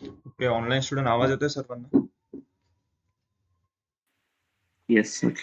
Okay, online student आवाज येतोय सर्वांना? Yes, sir.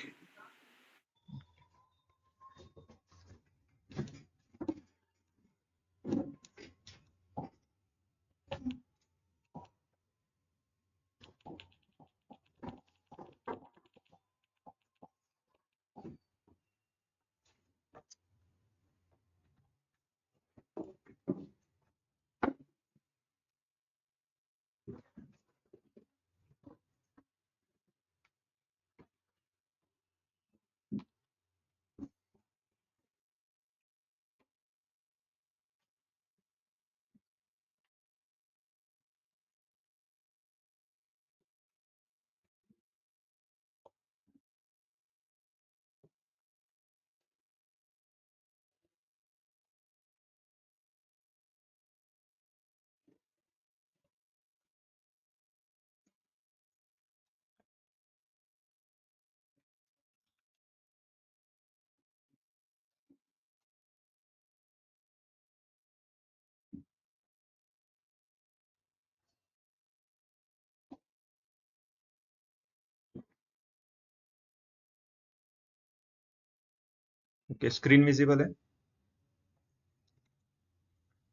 Okay, screen visible है?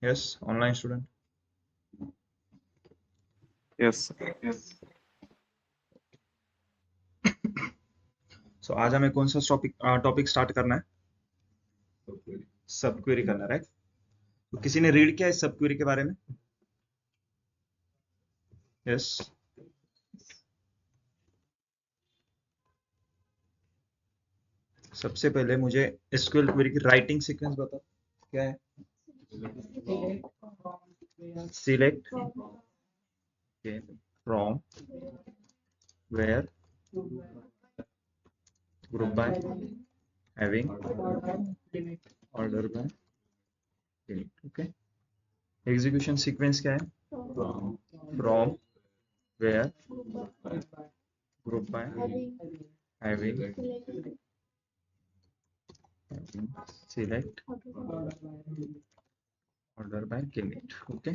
Yes, online student. Yes, sir. So आज हमें कौन सा टॉपिक स्टार्ट करना है? सब क्वेरी करना है, राइट? तो किसी ने रीड किया है सब क्वेरी के बारे में? यस। सबसे पहले मुझे एसक्यूएल क्वेरी की राइटिंग सीक्वेंस बताओ, क्या है? Select from where group by having order by delete. Okay, execution sequence क्या है? From where group by having select order by delete. Okay,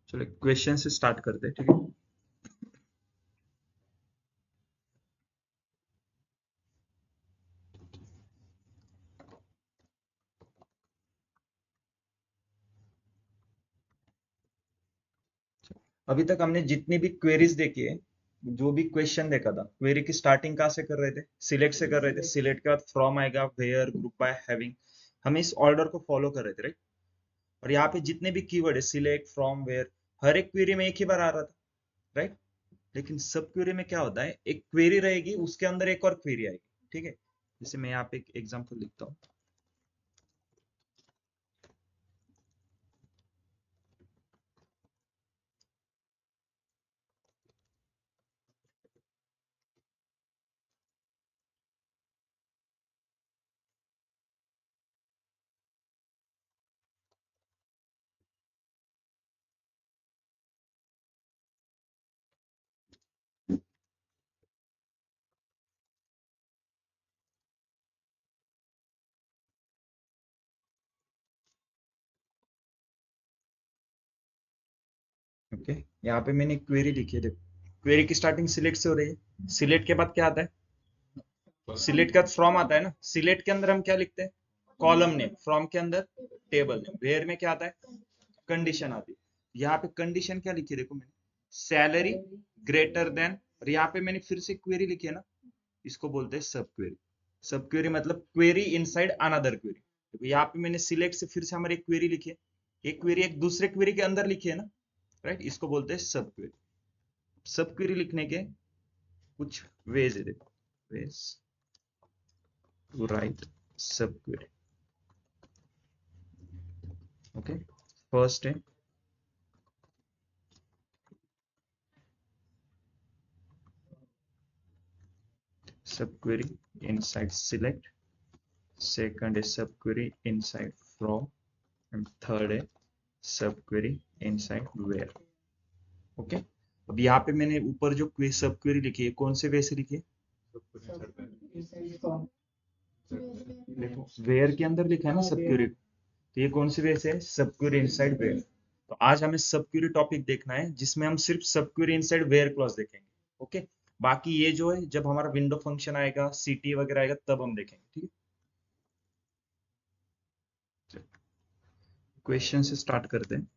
चलो क्वेश्चन से स्टार्ट करते हैं, ठीक है? अभी तक हमने जितनी भी क्वेरीज देखी है, जो भी क्वेश्चन देखा था, क्वेरी की स्टार्टिंग कहाँ से कर रहे थे? सिलेक्ट से कर रहे थे। सिलेक्ट के बाद फ्रॉम आएगा, वेयर, ग्रुप बाय, हैविंग। हम इस ऑर्डर को फॉलो कर रहे थे, राइट? और यहाँ पे जितने भी कीवर्ड है, सिलेक्ट, फ्रॉम, वेयर, हर एक क्वेरी में एक ही बार आ रहा था, राइट? लेकिन सब क्वेरी में क्या होता है, एक क्वेरी रहेगी, उसके अंदर एक और क्वेरी आएगी, ठीक है? जैसे मैं यहाँ पे एक एग्जाम्पल लिखता हूँ। ओके, यहाँ पे मैंने क्वेरी लिखी है, देखो क्वेरी की स्टार्टिंग सिलेक्ट से हो रही है। सिलेक्ट के बाद क्या आता है? सिलेक्ट का फ्रॉम आता है ना। सिलेक्ट के अंदर हम क्या लिखते हैं? Column name. फ्रॉम के अंदर टेबल नेम। वेयर में क्या आता है? कंडीशन आती है। यहाँ पे कंडीशन क्या लिखी है, देखो मैंने, सैलरी ग्रेटर देन, और यहाँ पे मैंने फिर से क्वेरी लिखी है ना, इसको बोलते हैं सब क्वेरी। सब क्वेरी मतलब क्वेरी इनसाइड अनदर क्वेरी। देखो यहाँ पे मैंने सिलेक्ट से फिर से हमारी एक क्वेरी लिखी है, एक क्वेरी एक दूसरे क्वेरी के अंदर लिखी है ना, राइट? इसको बोलते हैं सब क्वेरी। सब क्वेरी लिखने के कुछ वेज है, देखो, वेज टू राइट सब क्वेरी। ओके, फर्स्ट है subquery inside select, second is subquery inside from, and third है subquery inside where। ओके, अब यहाँ पे मैंने ऊपर जो सब क्वेरी लिखी है, कौन से वे से लिखी है? देखो वेयर के अंदर लिखा है ना सब क्वेरी, तो ये कौन सी बेस है? सब क्वेरी इनसाइड वेयर। तो आज हमें सब क्वेरी टॉपिक देखना है जिसमें हम सिर्फ सब क्वेरी इनसाइड वेयर क्लॉज देखेंगे। ओके, बाकी ये जो है जब हमारा विंडो फंक्शन आएगा, सीटी वगैरह आएगा, तब हम देखेंगे। ठीक है, क्वेश्चन से स्टार्ट करते हैं।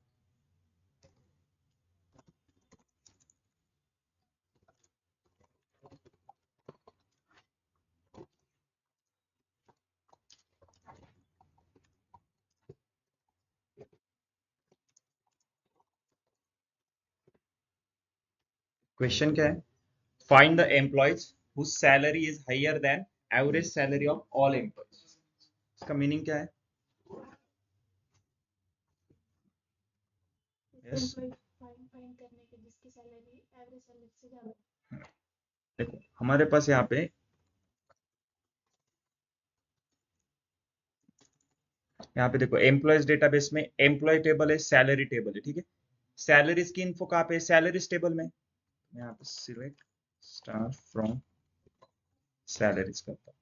क्वेश्चन क्या है? Find the employees whose salary is higher than average salary of all employees। इसका मीनिंग क्या है? यस, देखो हमारे पास यहाँ पे देखो एम्प्लॉयज डेटाबेस में एम्प्लॉय टेबल है, सैलरी टेबल है। ठीक है, सैलरीज की इन्फो कहाँ पे है? सैलरीज टेबल में। मैं यहाँ पे सिलेक्ट स्टार फ्रॉम सैलरीज करता हूँ।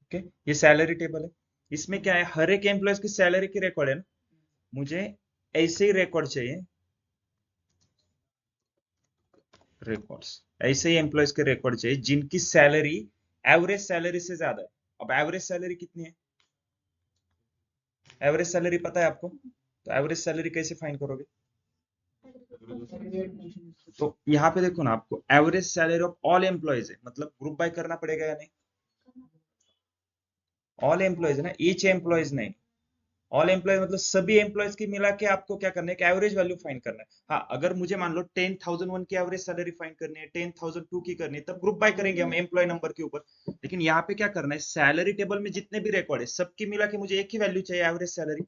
ओके, ये सैलरी टेबल है। इसमें क्या है? हर एक एम्प्लॉयज की सैलरी की रिकॉर्ड है ना। मुझे ऐसे ही रिकॉर्ड चाहिए, रिकॉर्ड्स ऐसे ही एम्प्लॉयज के रिकॉर्ड चाहिए जिनकी सैलरी एवरेज सैलरी से ज्यादा है। अब एवरेज सैलरी कितनी है? एवरेज सैलरी पता है आपको? तो एवरेज सैलरी कैसे फाइंड करोगे? तो यहाँ पे देखो ना, आपको average salary of all employees है, मतलब ग्रुप बाय करना पड़ेगा या नहीं? ऑल एम्प्लॉयज है ना, ईच एम्प्लॉयज नहीं। ऑल एम्प्लॉयज मतलब सभी एम्प्लॉयज की मिला के आपको क्या करना है? कि एवरेज वैल्यू फाइंड करना है। हाँ, अगर मुझे मान लो 10,001 की एवरेज सैलरी फाइंड करनी है, 10,002 की करनी है, तब ग्रुप बाय करेंगे हम एम्प्लॉय नंबर के ऊपर। लेकिन यहाँ पे क्या करना है? सैलरी टेबल में जितने भी रिकॉर्ड है सबकी मिला के मुझे एक ही वैल्यू चाहिए, एवरेज सैलरी।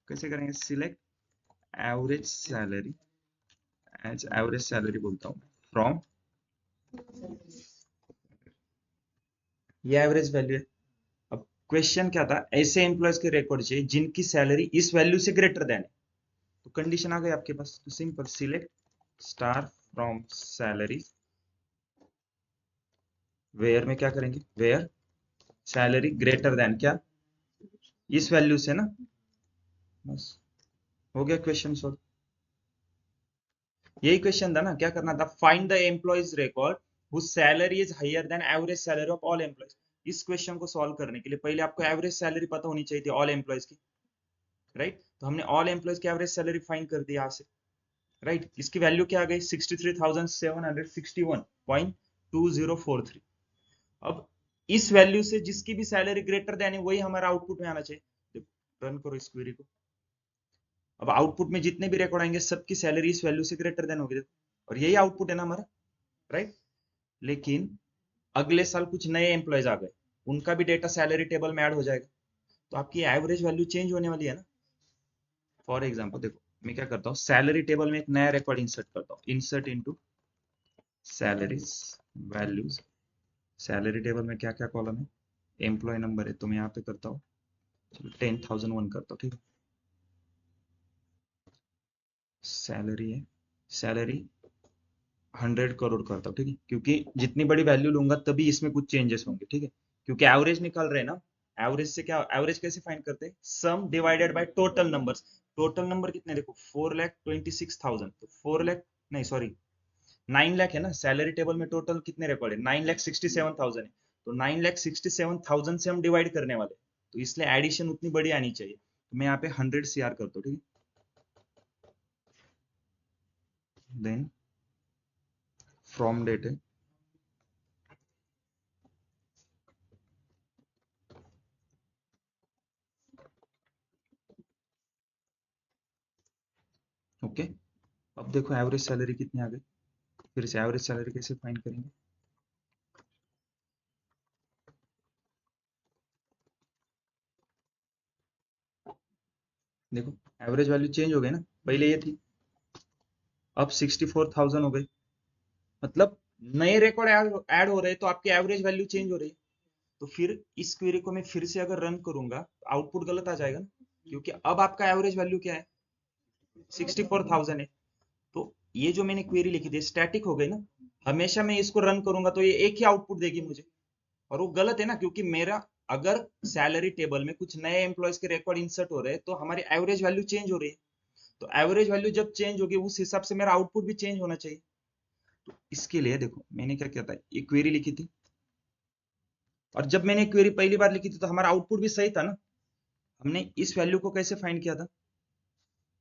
कैसे करेंगे? Select average salary, as average salary बोलता हूँ, फ्रॉम, ये एवरेज वैल्यू है। अब क्वेश्चन क्या था? ऐसे एम्प्लॉयज के रिकॉर्ड चाहिए जिनकी सैलरी इस वैल्यू से ग्रेटर देन है। तो कंडीशन आ गई आपके पास, तो simple select star from salary, where में क्या करेंगे? वेयर सैलरी ग्रेटर देन क्या? इस वैल्यू से ना। बस, हो गया क्वेश्चन सॉल्व। यही क्वेश्चन था ना, क्या करना था? Find the employees record whose salary is higher than average salary of all employees। इस क्वेश्चन को सॉल्व करने के लिए पहले आपको एवरेज सैलरी पता होनी चाहिए थी ऑल एम्प्लॉयज की, राइट? तो हमने ऑल एम्प्लॉयज की एवरेज सैलरी फाइंड कर दी यहाँ से, राइट? इसकी वैल्यू क्या आ गई? 63,761.2043। अब इस वैल्यू से जिसकी भी सैलरी ग्रेटर देन है वही हमारा आउटपुट में आना चाहिए। रन करो इस क्वेरी को। अब आउटपुट में जितने भी रिकॉर्ड आएंगे सबकी सैलरी इस वैल्यू से ग्रेटर देन होगी, और यही आउटपुट है ना हमारा, राइट? लेकिन अगले साल कुछ नए एम्प्लॉयज आ गए, उनका भी डेटा सैलरी टेबल में ऐड हो जाएगा, तो आपकी एवरेज वैल्यू चेंज होने वाली है ना। फॉर एग्जाम्पल देखो, मैं क्या करता हूँ, सैलरी टेबल में एक नया रिकॉर्ड इंसर्ट करता हूँ, insert into salaries values. Salary table में क्या क्या कॉलम है? एम्प्लॉय नंबर है, तो मैं यहाँ पे करता हूँ, चलो 10,001 करता हूँ। ठीक है, सैलरी है, सैलरी 100 करोड़ करता हूँ। ठीक है, क्योंकि जितनी बड़ी वैल्यू लूंगा तभी इसमें कुछ चेंजेस होंगे। ठीक है, क्योंकि एवरेज निकल रहे हैं ना। एवरेज से क्या, एवरेज कैसे फाइंड करते हैं? सम divided by total numbers. Total number कितने देखो, 4,26,000। तो 4 लाख, नहीं सॉरी, 9 लाख है ना। सैलरी टेबल में टोटल कितने रिकॉर्ड है? 9,67,000 है। तो 9,67,000 से हम डिवाइड करने वाले, तो इसलिए एडिशन उतनी बड़ी आनी चाहिए। तो मैं यहाँ पे 100 CR करता हूँ। ठीक है, देन फ्रॉम डेट है, ओके। अब देखो एवरेज सैलरी कितनी आ गई, फिर से एवरेज सैलरी कैसे फाइंड करेंगे? देखो एवरेज वैल्यू चेंज हो गई ना, पहले ये थी, अब 64,000 हो गई। मतलब नए रिकॉर्ड ऐड हो रहे हैं, तो आपकी एवरेज वैल्यू चेंज हो रही है। तो फिर इस क्वेरी को मैं फिर से अगर रन करूंगा तो आउटपुट गलत आ जाएगा ना, क्योंकि अब आपका एवरेज वैल्यू क्या है? 64,000 है। तो ये जो मैंने क्वेरी लिखी थी स्टैटिक हो गई ना। हमेशा मैं इसको रन करूंगा तो ये एक ही आउटपुट देगी मुझे, और वो गलत है ना, क्योंकि मेरा अगर सैलरी टेबल में कुछ नए एम्प्लॉयज के रिकॉर्ड इंसर्ट हो रहे हैं तो हमारी एवरेज वैल्यू चेंज हो रही है। तो एवरेज वैल्यू जब चेंज होगी उस हिसाब से मेरा आउटपुट भी चेंज होना चाहिए। तो इसके लिए देखो मैंने क्या किया था, ये क्वेरी लिखी थी, और जब मैंने क्वेरी पहली बार लिखी थी तो हमारा आउटपुट भी सही था ना। हमने इस वैल्यू को कैसे फाइंड किया था,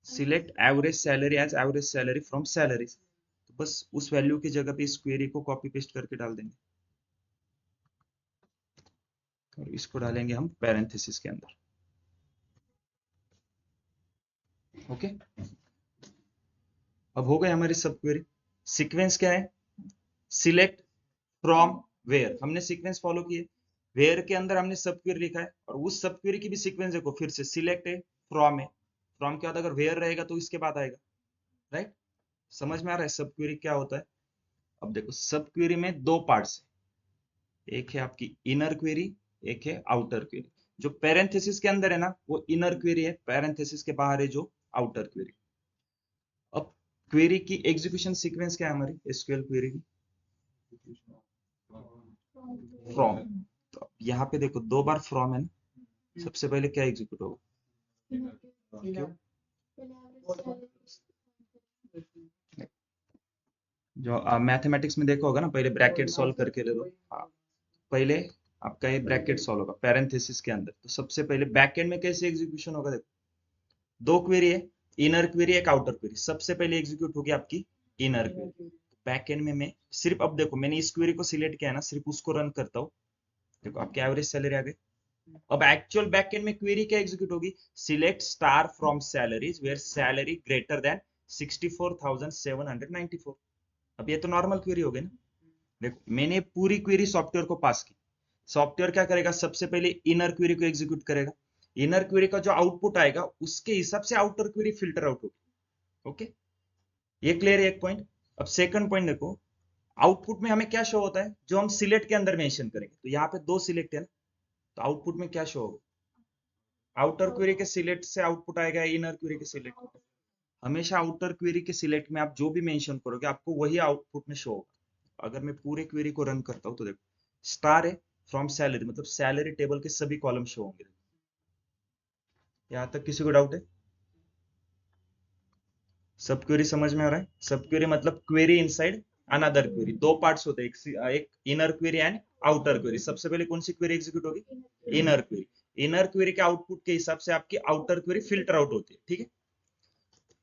select average salary as average salary from salaries. तो बस उस वैल्यू की जगह पे इस क्वेरी को कॉपी पेस्ट करके डाल देंगे और इसको डालेंगे हम पैरेंथेसिस के अंदर। ओके, अब हो गए हमारी सब क्वेरी। सीक्वेंस क्या है, सिलेक्ट फ्रॉम वेयर, हमने सीक्वेंस फॉलो किए। वेयर के अंदर हमने सब क्वेरी लिखा है, और उस सब क्वेरी की भी सीक्वेंस देखो, फिर से सिलेक्ट है, फ्रॉम है, फ्रॉम के बाद अगर वेयर रहेगा तो इसके बाद आएगा। राइट, समझ में आ रहा है सब क्वेरी क्या होता है। अब देखो सब क्वेरी में दो पार्ट्स है, एक है आपकी इनर क्वेरी, एक है आउटर क्वेरी। जो पैरेंथेसिस के अंदर है ना वो इनर क्वेरी है, पैरेंथेसिस के बाहर है जो आउटर क्वेरी। अब क्वेरी की एग्जीक्यूशन सीक्वेंस क्या है हमारी एसक्यूएल क्वेरी की, फ्रॉम। तो यहाँ पे देखो दो बार फ्रॉम है ना, सबसे पहले क्या एग्जीक्यूट होगा, क्यों, जो मैथमेटिक्स में देखा होगा ना, पहले ब्रैकेट सॉल्व करके ले लो। पहले आपका ये ब्रैकेट सॉल्व होगा पैरेंथेसिस के अंदर, तो सबसे पहले बैक एंड में कैसे एग्जीक्यूशन होगा, देखो दो क्वेरी है, इनर क्वेरी एक आउटर क्वेरी, सबसे पहले एग्जीक्यूट होगी आपकी इनर क्वेरी। बैक एंड में मैं सिर्फ, अब देखो मैंने इस क्वेरी को सिलेक्ट किया है ना, सिर्फ उसको रन करता हूँ, देखो आपकी एवरेज सैलरी आ गई। अब एक्चुअल बैक एंड में क्वेरी क्या एग्जीक्यूट होगी, select star from salaries where salary greater than 64,794। अब ये तो नॉर्मल क्वेरी हो गई ना। देखो मैंने पूरी क्वेरी सॉफ्टवेयर को पास की, सॉफ्टवेयर क्या करेगा, सबसे पहले इनर क्वेरी को एग्जीक्यूट करेगा, इनर क्वेरी का जो आउटपुट आएगा उसके हिसाब से आउटर क्वेरी फिल्टर आउट होगी। ओके, ये क्लियर है एक पॉइंट। अब सेकंड पॉइंट देखो, आउटपुट में हमें क्या शो होता है जो हम सिलेक्ट के अंदर मेंशन करेंगे, तो यहाँ पे दो सिलेक्ट है ना, तो आउटपुट में क्या शो होगा, आउटर क्वेरी के सिलेक्ट से आउटपुट आएगा, इनर क्वेरी के सिलेक्ट। हमेशा आउटर क्वेरी के सिलेक्ट में आप जो भी मेंशन करोगे आपको वही आउटपुट में शो होगा। अगर मैं पूरे क्वेरी को रन करता हूँ तो देखो स्टार है फ्रॉम सैलरी, मतलब सैलरी टेबल के सभी कॉलम शो होंगे। यहाँ तक किसी को डाउट है, सब क्वेरी समझ में आ रहा है। सब क्वेरी मतलब क्वेरी इनसाइड अनदर क्वेरी, दो पार्ट्स होते हैं, एक inner query and outer query. सबसे पहले कौन सी क्वेरी एग्जीक्यूट होगी, इनर क्वेरी। इनर क्वेरी के आउटपुट के हिसाब से आपकी आउटर क्वेरी फिल्टर आउट होती है। ठीक है,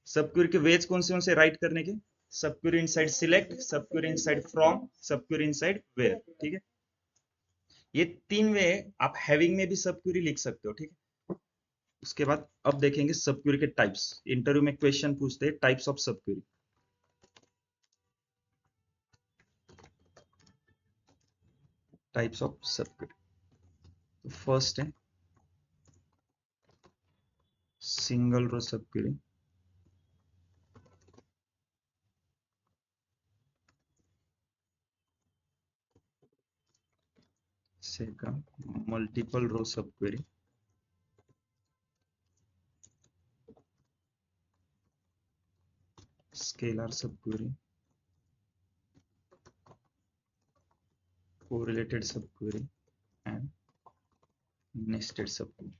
सब क्वेरी के वेज कौन से राइट करने के, सब क्वेरी इनसाइड सिलेक्ट, सब क्वेरी इनसाइड फ्रॉम, सब क्वेरी इनसाइड वेयर। ठीक है, ये तीन वे आप हैविंग में भी सब क्वेरी लिख सकते हो। ठीक है, उसके बाद अब देखेंगे सब क्वेरी के टाइप्स। इंटरव्यू में क्वेश्चन पूछते हैं टाइप्स ऑफ सब क्वेरी। टाइप्स ऑफ सब क्वेरी, तो फर्स्ट है सिंगल रो सब क्वेरी, सेकंड मल्टीपल रो सब क्वेरी, स्केलर सब क्वेरी, कोरिलेटेड सब क्वेरी एंड नेस्टेड सब क्वेरी।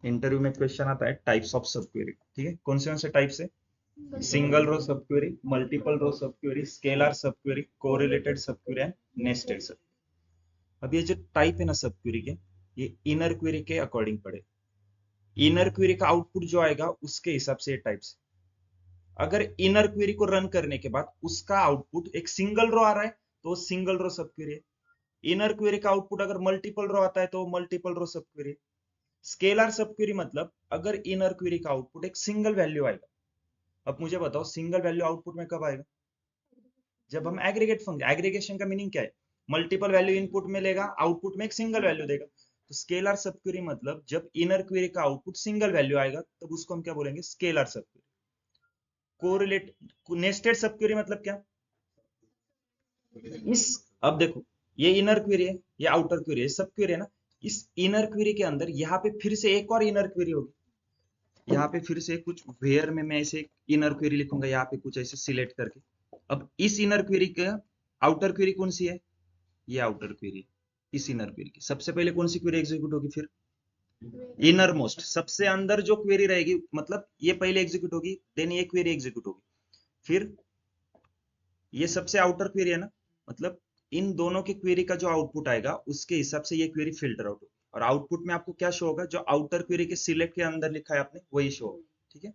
इंटरव्यू में क्वेश्चन आता है टाइप्स ऑफ सब क्वेरी। ठीक है, कौन से टाइप्स है, सिंगल रो सब क्वेरी, मल्टीपल रो सब क्वेरी, स्केलर सब क्वेरी, कोरिलेटेड सब क्वेरी एंड नेस्टेड सब। अब ये जो टाइप है ना सब क्वेरी के, ये इनर क्वेरी के अकॉर्डिंग पड़े। इनर क्वेरी का आउटपुट जो आएगा उसके हिसाब से ये टाइप्स। अगर इनर क्वेरी को रन करने के बाद उसका आउटपुट एक सिंगल रो आ रहा है तो सिंगल रो सब क्वेरी है। इनर क्वेरी का आउटपुट अगर मल्टीपल रो आता है तो मल्टीपल रो सब क्वेरी। स्केलर सब क्वेरी मतलब अगर इनर क्वेरी का आउटपुट एक सिंगल वैल्यू आएगा। अब मुझे बताओ सिंगल वैल्यू आउटपुट में कब आएगा, जब हम एग्रीगेट फंक्शन, एग्रीगेशन का मीनिंग क्या है, मल्टीपल वैल्यू इनपुट में लेगा, आउटपुट में एक सिंगल वैल्यू देगा। तो स्केलर सब क्वेरी मतलब जब इनर क्वेरी का आउटपुट सिंगल वैल्यू आएगा तब उसको हम क्या बोलेंगे, स्केलर सब क्वेरी। कोरिलेट नेस्टेड सब क्वेरी मतलब क्या, इस, अब देखो ये इनर क्वेरी है, ये आउटर क्वेरी है, सब क्वेरी है ना, इस इनर क्वेरी के अंदर यहाँ पे फिर से एक और इनर क्वेरी होगी। यहाँ पे फिर से कुछ वेयर में मैं ऐसे इनर क्वेरी लिखूंगा, यहाँ पे कुछ ऐसे सिलेक्ट करके। अब इस इनर क्वेरी का आउटर क्वेरी कौन सी है, ये आउटर क्वेरी, इस इनर क्वेरी की सबसे पहले कौन सी क्वेरी एग्जीक्यूट होगी? फिर इनर मोस्ट, सबसे अंदर जो क्वेरी रहेगी, मतलब ये पहले एग्जीक्यूट होगी, देन ये क्वेरी एग्जीक्यूट होगी, फिर ये सबसे आउटर क्वेरी है ना, मतलब इन दोनों की क्वेरी का जो आउटपुट आएगा उसके हिसाब से ये क्वेरी फिल्टर आउट होगी, और आउटपुट में आपको क्या शो होगा? जो आउटर क्वेरी के सिलेक्ट के अंदर लिखा है आपने वही शो होगा। ठीक है,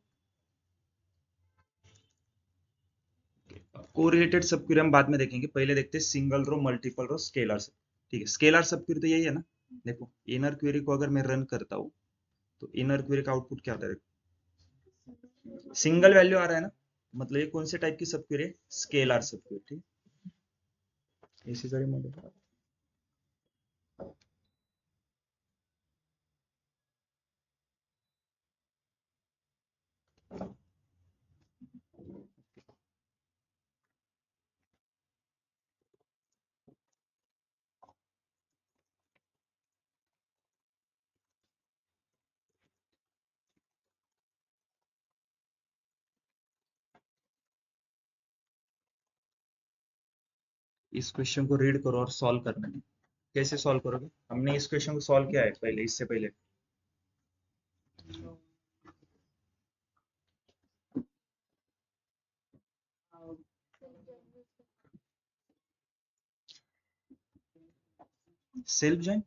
कोरिलेटेड सब क्वेरी हम बाद में देखेंगे, पहले देखते हैं सिंगल रो, मल्टीपल रो, स्केलर सब। ठीक है, स्केलर सब क्वेरी तो यही है ना। देखो इनर क्वेरी को अगर मैं रन करता हूँ तो इनर क्वेरी का आउटपुट क्या आता है? सिंगल वैल्यू आ रहा है ना, मतलब ये कौन से टाइप की सब क्वेरी है? स्केलर सब क्वेरी। ठीक है, इसी तरह मॉडल। इस क्वेश्चन को रीड करो और सॉल्व करना है। कैसे सॉल्व करोगे? हमने इस क्वेश्चन को सॉल्व किया है पहले, इससे पहले। सेल्फ जॉइन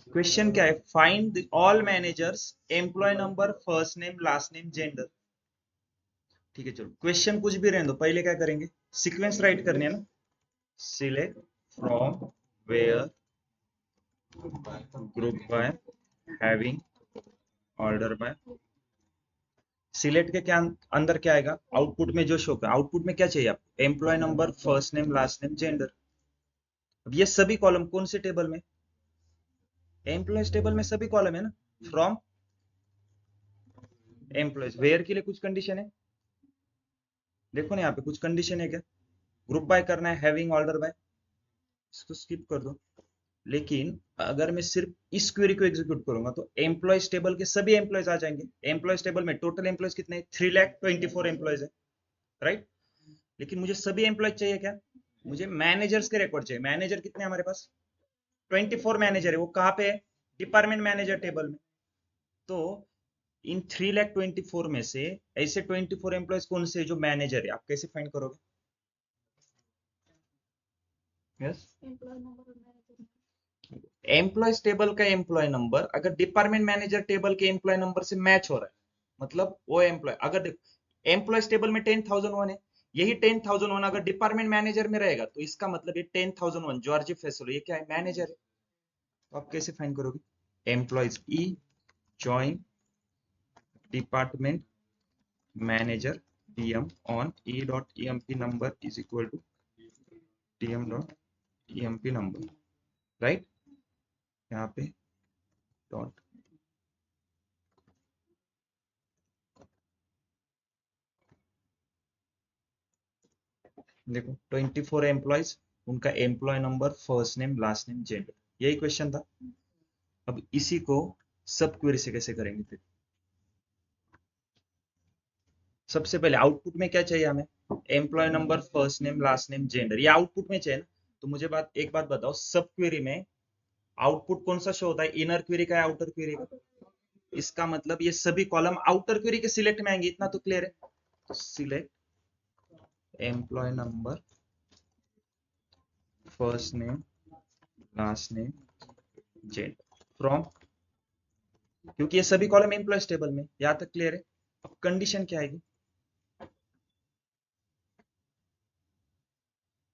क्वेश्चन क्या है? Find all managers, employee number, first name, last name, gender. ठीक है, चलो क्वेश्चन कुछ भी रहने दो, पहले क्या करेंगे? सीक्वेंस राइट करनी है ना। Select from where, group by, having, order by. Select के क्या अंदर क्या आएगा? आउटपुट में जो शो कर, आउटपुट में क्या चाहिए आपको? Employee number, first name, last name, gender. अब ये सभी कॉलम कौन से टेबल में? एम्प्लॉयज टेबल में सभी कॉलम है ना। फ्रॉम एम्प्लॉयज, वेयर के लिए कुछ कंडीशन है? देखो ना यहाँ पे कुछ कंडीशन है क्या? ग्रुप बाय करना है, हैविंग, ऑर्डर बाय, इसको स्किप कर दो। लेकिन अगर मैं सिर्फ इस क्वेरी को एग्जीक्यूट करूंगा तो एम्प्लॉयज टेबल के सभी एम्प्लॉयज आ जाएंगे। एम्प्लॉयज टेबल में टोटल एम्प्लॉयज कितने हैं? 3,24,000 एम्प्लॉयज है, राइट। लेकिन मुझे सभी एम्प्लॉयज चाहिए क्या? मुझे मैनेजर्स के रिकॉर्ड चाहिए। मैनेजर कितने हैं हमारे पास? 24 मैनेजर है। वो कहाँ पे है? डिपार्टमेंट मैनेजर टेबल में। तो इन 3,24,000 में से ऐसे 24 एम्प्लॉयज कौन से जो मैनेजर है, आप कैसे फाइंड करोगे? यस, एम्प्लॉयज टेबल का एम्प्लॉय नंबर अगर डिपार्टमेंट मैनेजर टेबल के एम्प्लॉय नंबर से मैच हो रहा है, मतलब वो एम्प्लॉय, अगर देखो एम्प्लॉयज टेबल में 10,001 है, यही 10,001 अगर डिपार्टमेंट मैनेजर में रहेगा तो इसका मतलब ये 10,001 जॉर्ज फेसलो ये क्या है? मैनेजर है। तो आप कैसे फाइंड करोगे? Employees E join department manager DM on E.emp number is equal to DM.emp number, right. यहाँ पे डॉट, देखो 24 एम्प्लॉयज, उनका employee number, first name, last name, gender, यही क्वेश्चन था। अब इसी को सब क्वेरी से कैसे करेंगे? फिर सबसे पहले आउटपुट में क्या चाहिए हमें? Employee number, first name, last name, gender, ये आउटपुट में चाहिए ना। तो मुझे एक बात बताओ, सब क्वेरी में आउटपुट कौन सा शो होता है? इनर क्वेरी का या आउटर क्वेरी का? इसका मतलब ये सभी कॉलम आउटर क्वेरी के सिलेक्ट में आएंगे, इतना तो क्लियर है। Select employee number, first name, last name, gender from, क्योंकि ये सभी कॉलम एम्प्लॉयज टेबल में, यहां तक क्लियर है। अब कंडीशन क्या आएगी?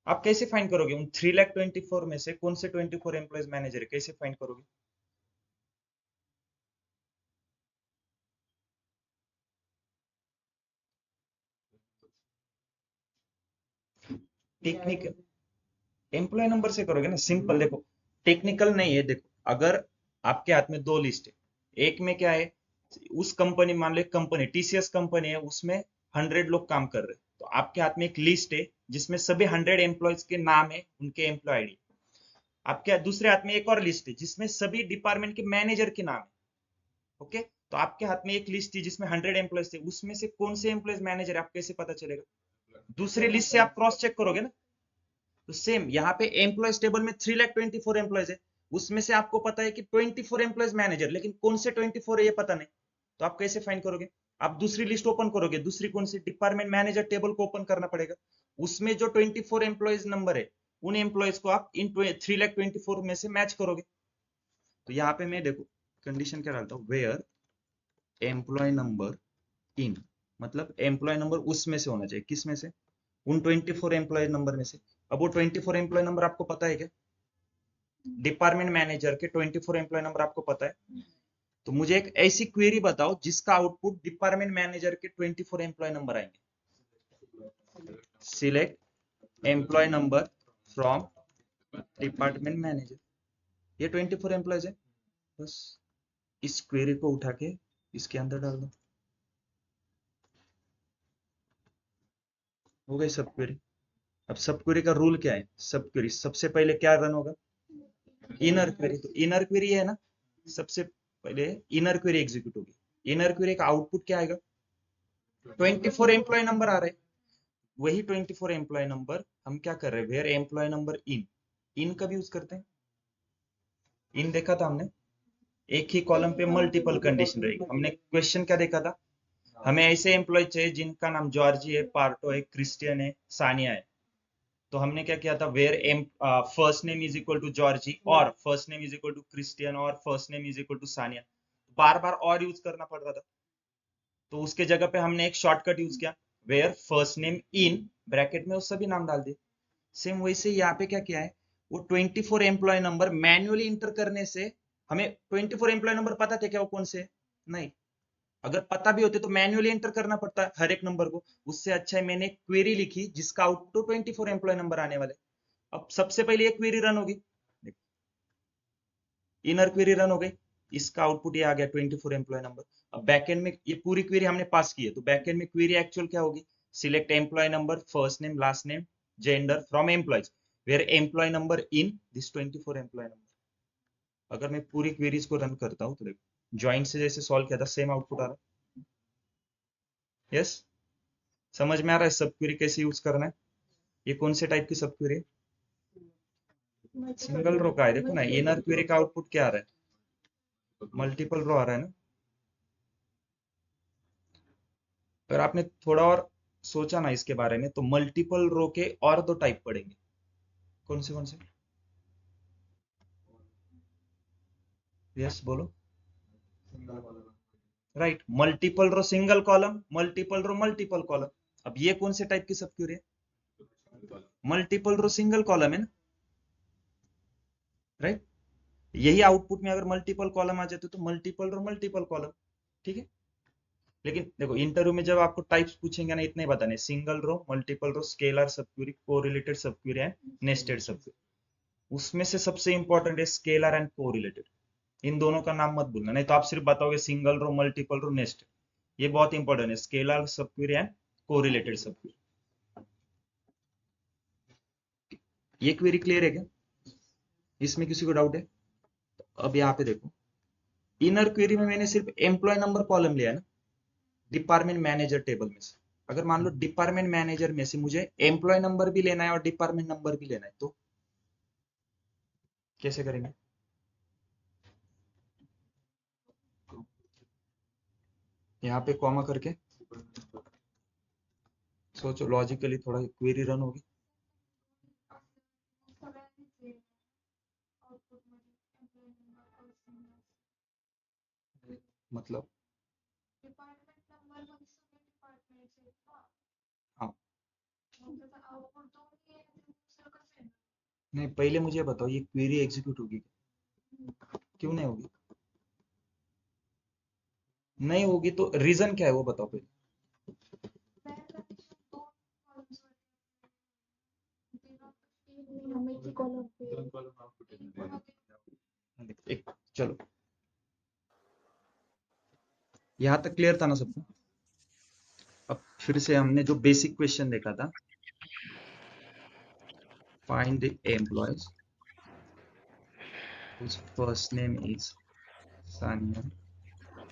आप कैसे फाइंड करोगे उन 3,24,000 में से कौन से 24 एम्प्लॉयज मैनेजर है? कैसे फाइंड करोगे? टेक्निकल एम्प्लॉय नंबर से करोगे ना, सिंपल। देखो टेक्निकल नहीं है, देखो अगर आपके हाथ में दो लिस्ट है, एक में क्या है? उस कंपनी, मान लो एक कंपनी TCS कंपनी है, उसमें 100 लोग काम कर रहे हैं, तो आपके हाथ में एक लिस्ट है जिसमें सभी 100 एम्प्लॉयज के नाम है, उनके एम्प्लॉय आईडी। आपके दूसरे हाथ में एक और लिस्ट है जिसमें सभी डिपार्टमेंट के मैनेजर के नाम है। ओके, तो आपके हाथ में एक लिस्ट थी जिसमें 100 एम्प्लॉयज थे, उसमें से कौन से एम्प्लॉयज मैनेजर है, आप कैसे पता चलेगा? दूसरी लिस्ट से आप क्रॉस चेक करोगे ना, तो सेम यहाँ पे एम्प्लॉयज टेबल में 3,24,000 एम्प्लॉयज है, उसमें से आपको पता है कि 24 एम्प्लॉयज मैनेजर, लेकिन कौन से 24 है ये पता नहीं, तो आप कैसे फाइंड करोगे? आप दूसरी लिस्ट ओपन करोगे, दूसरी कौन सी? डिपार्टमेंट मैनेजर टेबल को ओपन करना पड़ेगा, उसमें जो 24 एम्प्लॉयज नंबर है उन एम्प्लॉयज को आप इन 3,24,000 में से मैच करोगे। तो यहाँ पे मैं देखो कंडीशन क्या डालता हूँ, वेयर एम्प्लॉय नंबर इन, मतलब एम्प्लॉय नंबर उसमें से होना चाहिए, किस में से? उन 24 एम्प्लॉय नंबर में से। अब वो 24 एम्प्लॉय नंबर आपको पता है क्या? डिपार्टमेंट मैनेजर के 24 एम्प्लॉय नंबर आपको पता है, तो मुझे एक ऐसी क्वेरी बताओ जिसका आउटपुट डिपार्टमेंट मैनेजर के 24 एम्प्लॉय नंबर आएंगे। Select employee number from department manager, ये 24 एम्प्लॉयज है, बस इस क्वेरी को उठा के इसके अंदर डाल दो, हो गई सब क्वेरी। अब सब क्वेरी का रूल क्या है? सब क्वेरी सबसे पहले क्या रन होगा? Inner query. तो इनर क्वेरी है ना, सबसे पहले इनर क्वेरी एग्जीक्यूट होगी। इनर क्वेरी का आउटपुट क्या आएगा? 24 एम्प्लॉय नंबर आ रहे हैं, वही 24 एम्प्लॉय नंबर हम क्या कर रहे हैं, वेयर एम्प्लॉय नंबर इन, इन का भी यूज करते हैं। इन देखा था हमने, एक ही कॉलम पे मल्टीपल कंडीशन रहेगी। हमने क्वेश्चन क्या देखा था, हमें ऐसे एम्प्लॉय चाहिए जिनका नाम जॉर्जी है, पार्टो है, क्रिस्टियन है, सानिया है। तो हमने क्या किया था, where M first name is equal to Georgi और first name is equal to Christian और first name is equal to Sania, बार बार और यूज करना पड़ रहा था, तो उसके जगह पे हमने एक शॉर्टकट यूज किया, where first name in bracket में वो सभी नाम डाल दिए। सेम वैसे यहाँ पे क्या किया है, वो 24 एम्प्लॉय नंबर मैन्युअली इंटर करने से, हमें 24 एम्प्लॉय नंबर पता थे क्या वो कौन से? नहीं, अगर पता भी होते तो मैन्युअली एंटर करना पड़ता है हर एक नंबर को, उससे अच्छा है मैंने एक क्वेरी लिखी जिसका आउटपुट 24 एम्प्लॉय नंबर आने वाले। अब सबसे पहले एक क्वेरी रन होगी, इनर क्वेरी रन हो गई, इसका आउटपुट ये आ गया 24 एम्प्लॉय नंबर। अब बैकएंड में ये पूरी क्वेरी हमने पास की है, तो बैकएंड में क्वेरी एक्चुअल क्या होगी, select employee number first name last name gender from employees where employee number in this 24 employee number. अगर मैं पूरी क्वेरीज को रन करता हूँ तो देखो ज्वाइन से जैसे सॉल्व किया था सेम आउटपुट आ रहा है। यस, समझ में आ रहा है सब क्वेरी कैसे यूज करना है? ये कौन से टाइप की सब क्वेरी है? सिंगल रो का है, देखो ना इनर क्वेरी का आउटपुट क्या आ रहा है, मल्टीपल रो आ रहा है ना। अगर आपने थोड़ा और सोचा ना इसके बारे में, तो मल्टीपल रो के और दो टाइप पड़ेंगे, कौन से कौन से? यस बोलो। राइट, मल्टीपल रो सिंगल कॉलम, मल्टीपल रो मल्टीपल कॉलम। अब ये कौन से टाइप की सब क्वेरी है? मल्टीपल रो सिंगल कॉलम है ना, राइट। यही आउटपुट में अगर मल्टीपल कॉलम आ जाते तो मल्टीपल रो मल्टीपल कॉलम, ठीक है। लेकिन देखो इंटरव्यू में जब आपको टाइप्स पूछेंगे ना, इतने बताने, सिंगल रो, मल्टीपल रो, स्केलर सब क्वेरी, कोरिलेटेड सब क्वेरी एंड नेस्टेड सब क्वेरी। उसमें से सबसे इंपॉर्टेंट है स्केलर एंड कोरिलेटेड, इन दोनों का नाम मत भूलना, नहीं तो आप सिर्फ बताओगे सिंगल रो मल्टीपल रो नेस्ट। ये बहुत इंपॉर्टेंट है, स्केलर सब क्वेरी एंड कोरिलेटेड सब क्वेरी। ये क्वेरी क्लियर है क्या? इसमें किसी को डाउट है? अब यहाँ पे देखो, इनर क्वेरी में मैंने सिर्फ एम्प्लॉय नंबर कॉलम लिया है ना, डिपार्टमेंट मैनेजर टेबल में से। अगर मान लो डिपार्टमेंट मैनेजर में से मुझे एम्प्लॉय नंबर भी लेना है और डिपार्टमेंट नंबर भी लेना है, तो कैसे करेंगे? यहाँ पे कॉमा करके सोचो, लॉजिकली थोड़ा क्वेरी रन होगी, मतलब हाँ। नहीं, पहले मुझे बताओ ये क्वेरी एग्जीक्यूट होगी? क्यों नहीं होगी? नहीं होगी तो रीजन क्या है वो बताओ पहले। एक, चलो यहाँ तक क्लियर था ना सबको? अब फिर से हमने जो बेसिक क्वेश्चन देखा था, find the employees whose first name is Sania,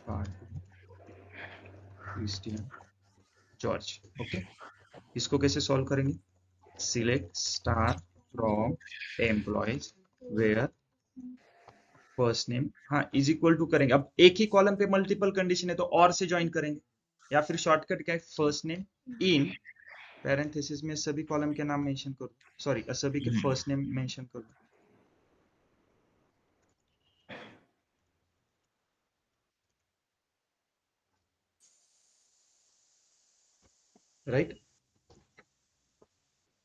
Parto, Christian, George, okay. इसको कैसे सॉल्व करेंगे? Select star from employees where first name, हाँ इज इक्वल टू करेंगे। अब एक ही कॉलम पे मल्टीपल कंडीशन है तो और से ज्वाइन करेंगे, या फिर शॉर्टकट क्या है, फर्स्ट नेम इन पैरेंथेसिस में सभी कॉलम के नाम मेंशन करो, सॉरी सभी के फर्स्ट नेम मेंशन करो। राइट,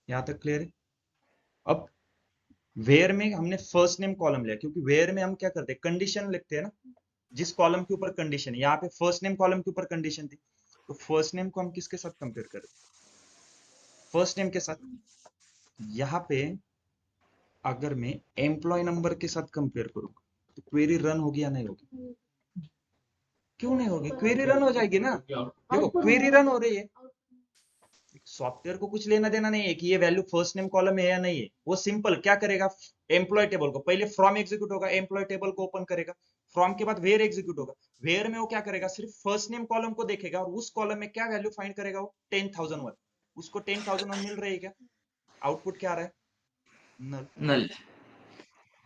यहां तक क्लियर है? अब वेयर में हमने फर्स्ट नेम कॉलम लिया, क्योंकि वेयर में हम क्या करते हैं, कंडीशन लिखते हैं ना, जिस कॉलम के ऊपर कंडीशन है। यहाँ पे फर्स्ट नेम कॉलम के ऊपर कंडीशन थी, तो फर्स्ट नेम को हम किसके साथ कंपेयर करें? फर्स्ट नेम के साथ। यहाँ पे अगर मैं एम्प्लॉय नंबर के साथ कंपेयर करूंगा तो क्वेरी रन होगी या नहीं होगी? क्यों नहीं होगी? क्वेरी रन हो जाएगी ना। देखो क्वेरी रन हो रही है, सॉफ्टवेयर को कुछ लेना देना नहीं है कि ये वैल्यू फर्स्ट नेम कॉलम है या नहीं है। वो सिंपल क्या करेगा, एम्प्लॉय टेबल को पहले फ्रॉम एग्जीक्यूट होगा, एम्प्लॉय टेबल को ओपन करेगा, फ्रॉम के बाद वेयर एग्जीक्यूट होगा, वेयर में वो क्या करेगा, सिर्फ फर्स्ट नेम कॉलम को देखेगा और उस कॉलम में क्या वैल्यू फाइंड करेगा, वो 10,001। उसको 10,001 मिल रही है क्या? आउटपुट क्या आ रहा है? नल। नल।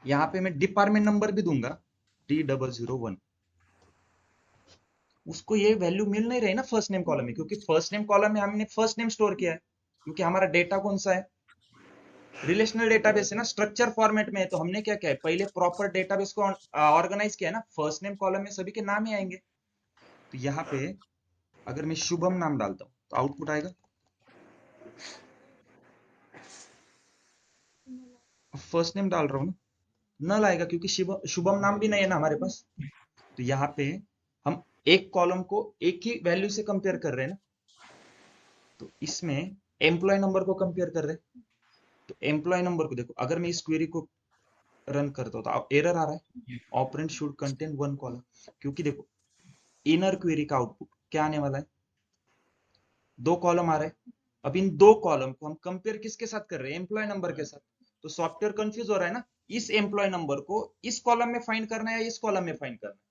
यहाँ पे मैं डिपार्टमेंट नंबर भी दूंगा D001, उसको ये वैल्यू मिल नहीं रही ना फर्स्ट नेम कॉलम में, क्योंकि फर्स्ट नेम कॉलम में हमने फर्स्ट नेम स्टोर किया है, क्योंकि हमारा डेटा कौन सा है, रिलेशनल डेटाबेस है ना, स्ट्रक्चर फॉर्मेट में है। तो हमने क्या किया है, पहले प्रॉपर डेटाबेस को ऑर्गेनाइज किया है ना, फर्स्ट नेम कॉलम में सभी के नाम ही आएंगे। तो यहाँ पे अगर मैं शुभम नाम डालता हूँ तो आउटपुट आएगा, फर्स्ट नेम डाल रहा हूँ ना, नल आएगा, क्योंकि शुभम नाम भी नहीं है ना हमारे पास। तो यहाँ पे हम एक कॉलम को एक ही वैल्यू से कंपेयर कर रहे हैं ना, तो इसमें एम्प्लॉय नंबर को कंपेयर कर रहे हैं। तो एम्प्लॉय नंबर को देखो, अगर मैं इस क्वेरी को रन करता हूँ तो एरर आ रहा है, operand should contain one column, क्योंकि देखो इनर क्वेरी का आउटपुट क्या आने वाला है, दो कॉलम आ रहे हैं। अब इन दो कॉलम को हम कंपेयर किसके साथ कर रहे हैं, एम्प्लॉय नंबर के साथ। तो सॉफ्टवेयर कंफ्यूज हो रहा है ना, इस एम्प्लॉय नंबर को इस कॉलम में फाइंड करना है या इस कॉलम में फाइंड करना है।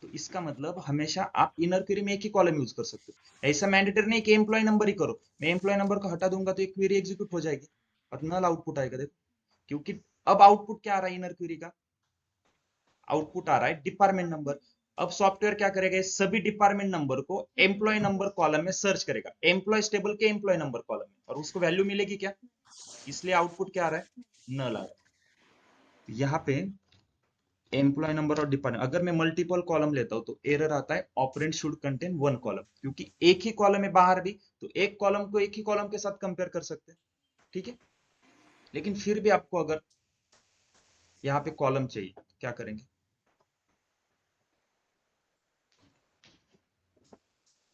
तो इसका मतलब हमेशा आप इनर क्वेरी में एक ही कॉलम यूज कर सकते हो, ऐसा मैंडेटरी नहीं कि एम्प्लॉय नंबर ही करो। मैं एम्प्लॉय नंबर को हटा दूंगा तो एक क्वेरी एग्जीक्यूट हो जाएगी और नल आउटपुट आएगा। देखो, क्योंकि अब आउटपुट क्या आ रहा है, इनर क्वेरी का आउटपुट आ रहा है डिपार्टमेंट नंबर। अब सॉफ्टवेयर क्या करेगा, इस सभी डिपार्टमेंट नंबर को एम्प्लॉय नंबर कॉलम में सर्च करेगा, एम्प्लॉय टेबल के एम्प्लॉय नंबर कॉलम में, और उसको वैल्यू मिलेगी क्या, इसलिए आउटपुट क्या आ रहा है, नल आ रहा है। यहाँ पे एम्प्लॉय नंबर और डिपार्टमेंट, अगर मैं मल्टीपल कॉलम लेता हूं तो एरर आता है, operand should contain one column, क्योंकि एक ही कॉलम है बाहर भी, तो एक कॉलम को एक ही कॉलम के साथ कंपेयर कर सकते हैं। ठीक है, लेकिन फिर भी आपको अगर यहाँ पे कॉलम चाहिए तो क्या करेंगे,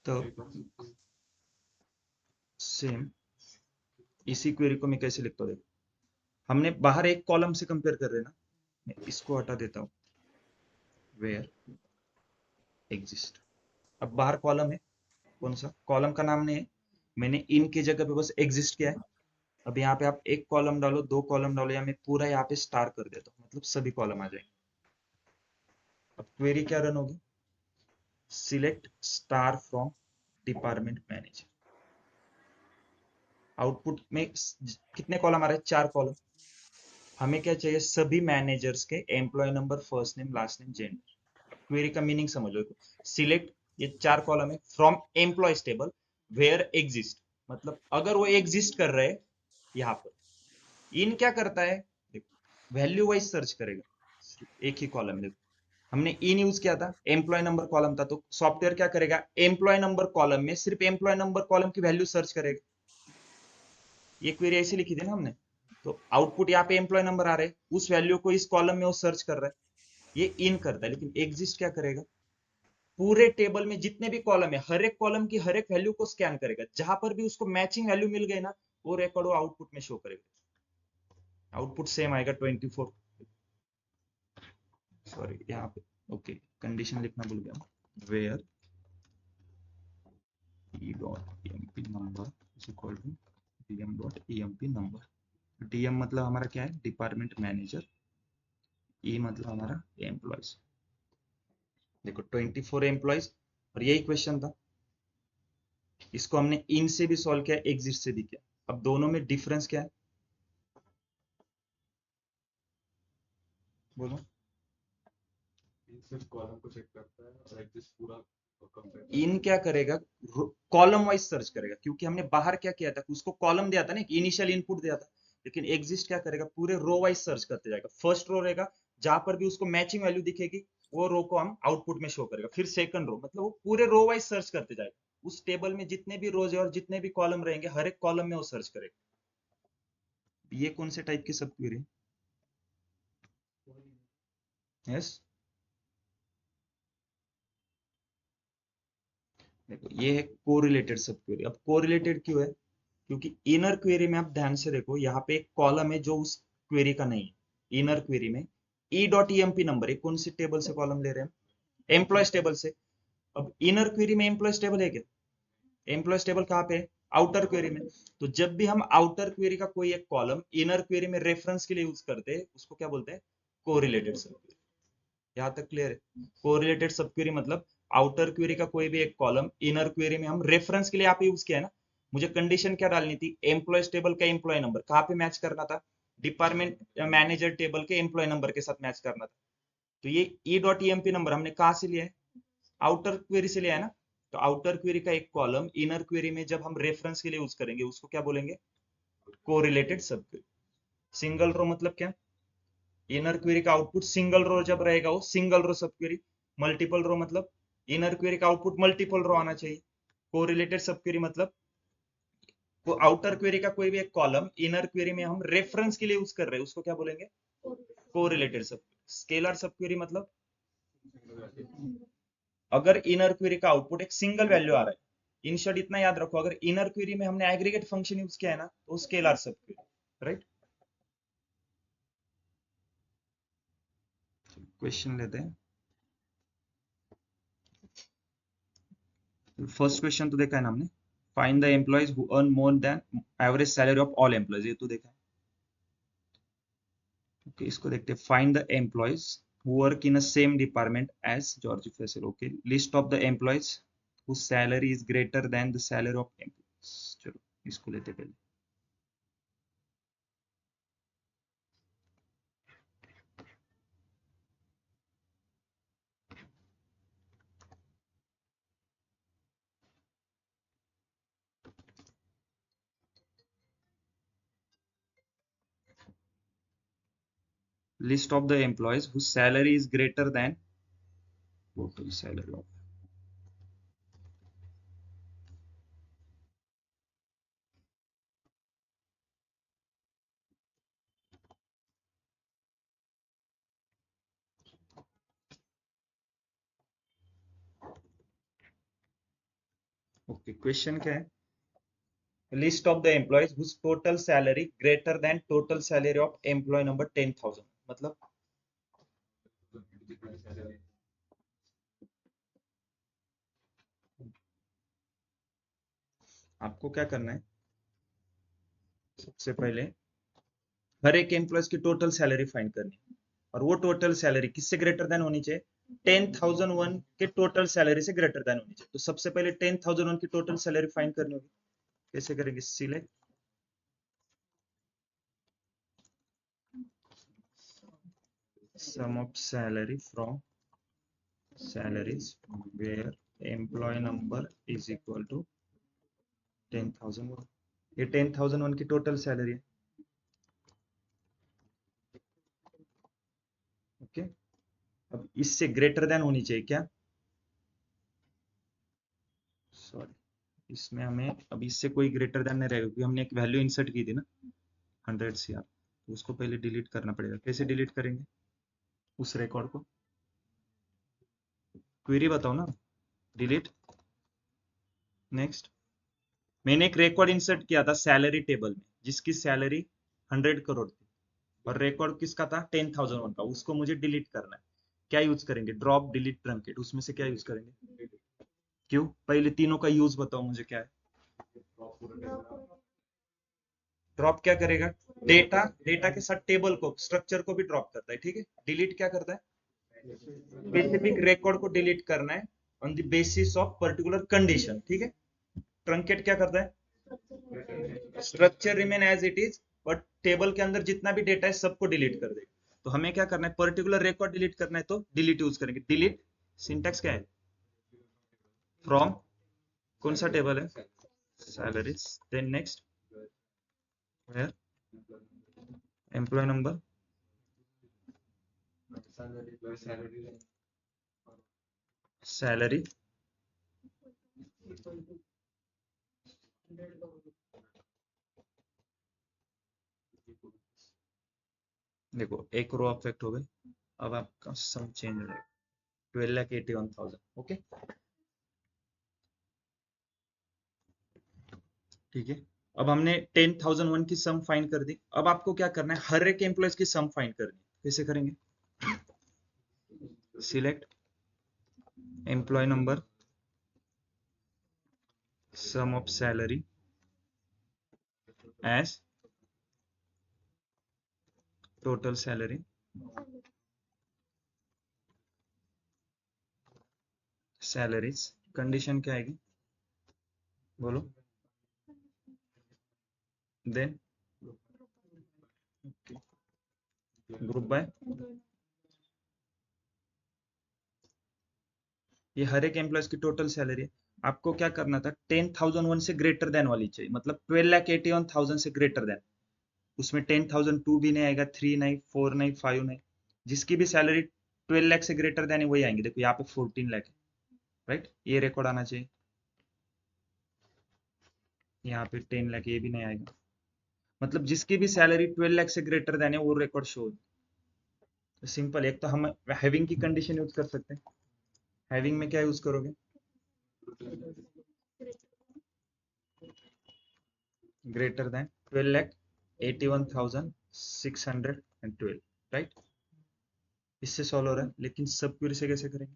तो सेम इसी क्वेरी को मैं कैसे लिखता हूँ, देखो हमने बाहर एक कॉलम से कंपेयर कर रहे हैं ना, मैं इसको हटा देता हूँ, वेयर एग्जिस्ट। अब बाहर कॉलम है, कौन सा कॉलम का नाम नहीं है, मैंने इन की जगह पे बस एग्जिस्ट किया है। अब यहाँ पे आप एक कॉलम डालो, दो कॉलम डालो, या मैं पूरा यहाँ पे स्टार कर देता हूँ, मतलब सभी कॉलम आ जाएंगे। अब क्वेरी क्या रन होगी, select star from department manager. Output में कितने कॉलम आ रहे हैं, चार कॉलम। हमें क्या चाहिए, सभी मैनेजर्स के employee number, first name, last name, gender. Query का मीनिंग समझो, सिलेक्ट, ये चार कॉलम है, from employees table where exist, मतलब अगर वो एग्जिस्ट कर रहे हैं यहाँ पर। इन क्या करता है, देखो वैल्यू वाइज सर्च करेगा, एक ही कॉलम। देखो हमने इन यूज किया था, एम्प्लॉय नंबर कॉलम था, तो सॉफ्टवेयर क्या करेगा, एम्प्लॉय नंबर कॉलम में सिर्फ एम्प्लॉय नंबर कॉलम की वैल्यू सर्च करेगा। ये क्वेरी ऐसी लिखी थी ना हमने, तो आउटपुट यहाँ पे एम्प्लॉय नंबर आ रहे हैं, उस वैल्यू को इस कॉलम में वो सर्च कर रहा है, ये इन करता है। लेकिन एग्जिस्ट क्या करेगा, पूरे टेबल में जितने भी कॉलम है, हर एक कॉलम की हर एक वैल्यू को स्कैन करेगा, जहां पर भी उसको मैचिंग वैल्यू मिल गई ना, वो रिकॉर्ड आउटपुट में शो करेगा। आउटपुट सेम आएगा 24, सॉरी यहाँ पे ओके कंडीशन लिखना भूल गया, where e.emp number is equal to dm.emp number। dm मतलब हमारा क्या है, डिपार्टमेंट मैनेजर, ई मतलब हमारा एम्प्लॉयज। देखो 24 एम्प्लॉयज, और यही क्वेश्चन था, इसको हमने इन से भी सॉल्व किया, एग्जिस्ट से भी किया। अब दोनों में डिफरेंस क्या है बोलो। सिर्फ कॉलम को चेक करता है और एग्जिस्ट पूरा कंपेयर इन क्या करेगा, कॉलम वाइज सर्च करेगा, क्योंकि हमने बाहर क्या किया था, उसको कॉलम दिया था ना, इनिशियल इनपुट दिया था। लेकिन एग्जिस्ट क्या करेगा, पूरे रो वाइज सर्च करते जाएगा। फर्स्ट रो रहेगा, जहां पर भी उसको मैचिंग वैल्यू दिखेगी वो रो को हम आउटपुट में शो करेगा। फिर सेकंड रो, मतलब वो पूरे रो वाइज सर्च करते जाएगा। उस टेबल में जितने भी रोज है और जितने भी कॉलम रहेंगे, हर एक कॉलम में वो सर्च करेगा। ये कौन से टाइप की सब क्वेरी? यस, देखो ये है कोरिलेटेड सब क्वेरी। अब कोरिलेटेड क्यों है, क्योंकि इनर क्वेरी में आप ध्यान से देखो, यहाँ पे एक कॉलम है जो उस क्वेरी का नहीं है। इनर क्वेरी में e.emp नंबर है, कौन सी टेबल से कॉलम ले रहे हैं? एम्प्लॉयज टेबल से। अब इनर क्वेरी में एम्प्लॉयज टेबल है क्या? एम्प्लॉयज टेबल कहाँ पे है? आउटर क्वेरी में। तो जब भी हम आउटर क्वेरी का कोई एक कॉलम इनर क्वेरी में रेफरेंस के लिए यूज करते हैं, उसको क्या बोलते हैं? कोरिलेटेड सब क्वेरी। यहाँ तक क्लियर है? कोरिलेटेड सब क्वेरी मतलब आउटर क्वेरी का कोई भी एक कॉलम इनर क्वेरी में हम रेफरेंस के लिए आप यूज किया है ना। मुझे कंडीशन क्या डालनी थी, एम्प्लॉयज टेबल का एम्प्लॉय नंबर कहाँ पे मैच करना था? डिपार्टमेंट मैनेजर टेबल के एम्प्लॉय नंबर के साथ मैच करना था। तो ये e.emp नंबर हमने कहाँ से लिया है? आउटर क्वेरी से लिया है ना। तो आउटर क्वेरी का एक कॉलम इनर क्वेरी में जब हम रेफरेंस के लिए यूज करेंगे, उसको क्या बोलेंगे? कोरिलेटेड सब क्वेरी। सिंगल रो मतलब क्या? इनर क्वेरी का आउटपुट सिंगल रो जब रहेगा वो सिंगल रो सब क्वेरी। मल्टीपल रो मतलब इनर क्वेरी का आउटपुट मल्टीपल रो आना चाहिए। कोरिलेटेड सब क्वेरी मतलब वो आउटर क्वेरी का कोई भी एक कॉलम इनर क्वेरी में हम रेफरेंस के लिए यूज कर रहे हैं, उसको क्या बोलेंगे? कोरिलेटेड सब। स्केलर सब क्वेरी मतलब अगर इनर क्वेरी का आउटपुट एक सिंगल वैल्यू आ रहा है, इन शॉर्ट इतना याद रखो, अगर इनर क्वेरी में हमने एग्रीगेट फंक्शन यूज किया है ना, तो स्केलर सब क्वेरी। राइट, क्वेश्चन लेते हैं। फर्स्ट क्वेश्चन तो देखा है ना हमने, find the employees who earn more than average salary of all employees, ये तो देखा है। ओके, इसको देखते हैं। Find the employees who work in a same department as George Facello. Okay, list of the employees whose salary is greater than the salary of employees। चलो इसको लेते पहले। List of the employees whose salary is greater than total salary of। Okay, question क्या है? List of the employees whose total salary greater than total salary of employee number 10,000, मतलब आपको क्या करना है, सबसे पहले हर एक एम्प्लॉयज की टोटल सैलरी फाइंड करनी है, और वो टोटल सैलरी किससे ग्रेटर देन होनी चाहिए? 10,001 के टोटल सैलरी से ग्रेटर देन होनी चाहिए। तो सबसे पहले 10,001 की टोटल सैलरी फाइंड करनी होगी। कैसे करेंगे? Select sum of salary from salaries where employee number is equal to 10,001। ये 10,001 की टोटल सैलरी है। ओके, अब इससे ग्रेटर देन होनी चाहिए क्या? सॉरी, इसमें हमें अब इससे कोई ग्रेटर देन नहीं रहेगा, क्योंकि हमने एक वैल्यू इंसर्ट की थी ना 100 CR, तो उसको पहले डिलीट करना पड़ेगा। कैसे डिलीट करेंगे उस रिकॉर्ड को? क्वेरी बताओ ना। Delete, next. मैंने एक रिकॉर्ड इंसर्ट किया था सैलरी टेबल में, जिसकी सैलरी 100 करोड़ थी, और रिकॉर्ड किसका था? 10,001 का। उसको मुझे डिलीट करना है। क्या यूज करेंगे? Drop, delete, truncate. उसमें से क्या यूज करेंगे? क्यों? पहले तीनों का यूज बताओ मुझे क्या है। ड्रॉप क्या करेगा? डेटा, डेटा के साथ टेबल को, स्ट्रक्चर को भी ड्रॉप करता है। ठीक है। डिलीट क्या करता है? स्पेसिफिक रिकॉर्ड को डिलीट करना है on the basis of particular condition. ठीक है। ट्रंकेट क्या करता है? Structure remain as it is, but table के अंदर जितना भी डेटा है सबको डिलीट कर देगा। तो हमें क्या करना है? पर्टिकुलर रिकॉर्ड डिलीट करना है तो डिलीट यूज करेंगे। डिलीट सिंटैक्स क्या है? फ्रॉम कौन सा टेबल है? Salaries. Then next where employee number salary देखो एक रो अफेक्ट हो गई। अब आपका सम चेंज हो जाएगा 12,81,000। ओके ठीक है। अब हमने 10,001 की सम फाइंड कर दी। अब आपको क्या करना है? हर एक एम्प्लॉयज की सम फाइंड करनी। कैसे करेंगे? Select employee number sum of salary as total salary salaries. Condition क्या आएगी? बोलो। Then group by. ये हर एक एम्प्लॉयज की टोटल सैलरी है। आपको क्या करना था? 10,001 से ग्रेटर देन वाली चाहिए, मतलब 12,81,000 से ग्रेटर देन। उसमें 10,002 भी नहीं आएगा, 3 नहीं, 4 नहीं, 5 नहीं। जिसकी भी सैलरी 12 लाख से ग्रेटर देन है वही आएंगे। देखो यहाँ पे 14 लाख है, राइट? ये रिकॉर्ड आना चाहिए। यहाँ पे 10 लाख, ये भी नहीं आएगा। मतलब जिसकी भी सैलरी 12 लाख से ग्रेटर देन है वो रिकॉर्ड शो। तो सिंपल, एक तो हम हैविंग की कंडीशन यूज कर सकते हैं। हैविंग में क्या यूज करोगे? Greater than 12,81,612, right? इससे सॉल्व हो रहा है, लेकिन सब क्वेरी से कैसे करेंगे?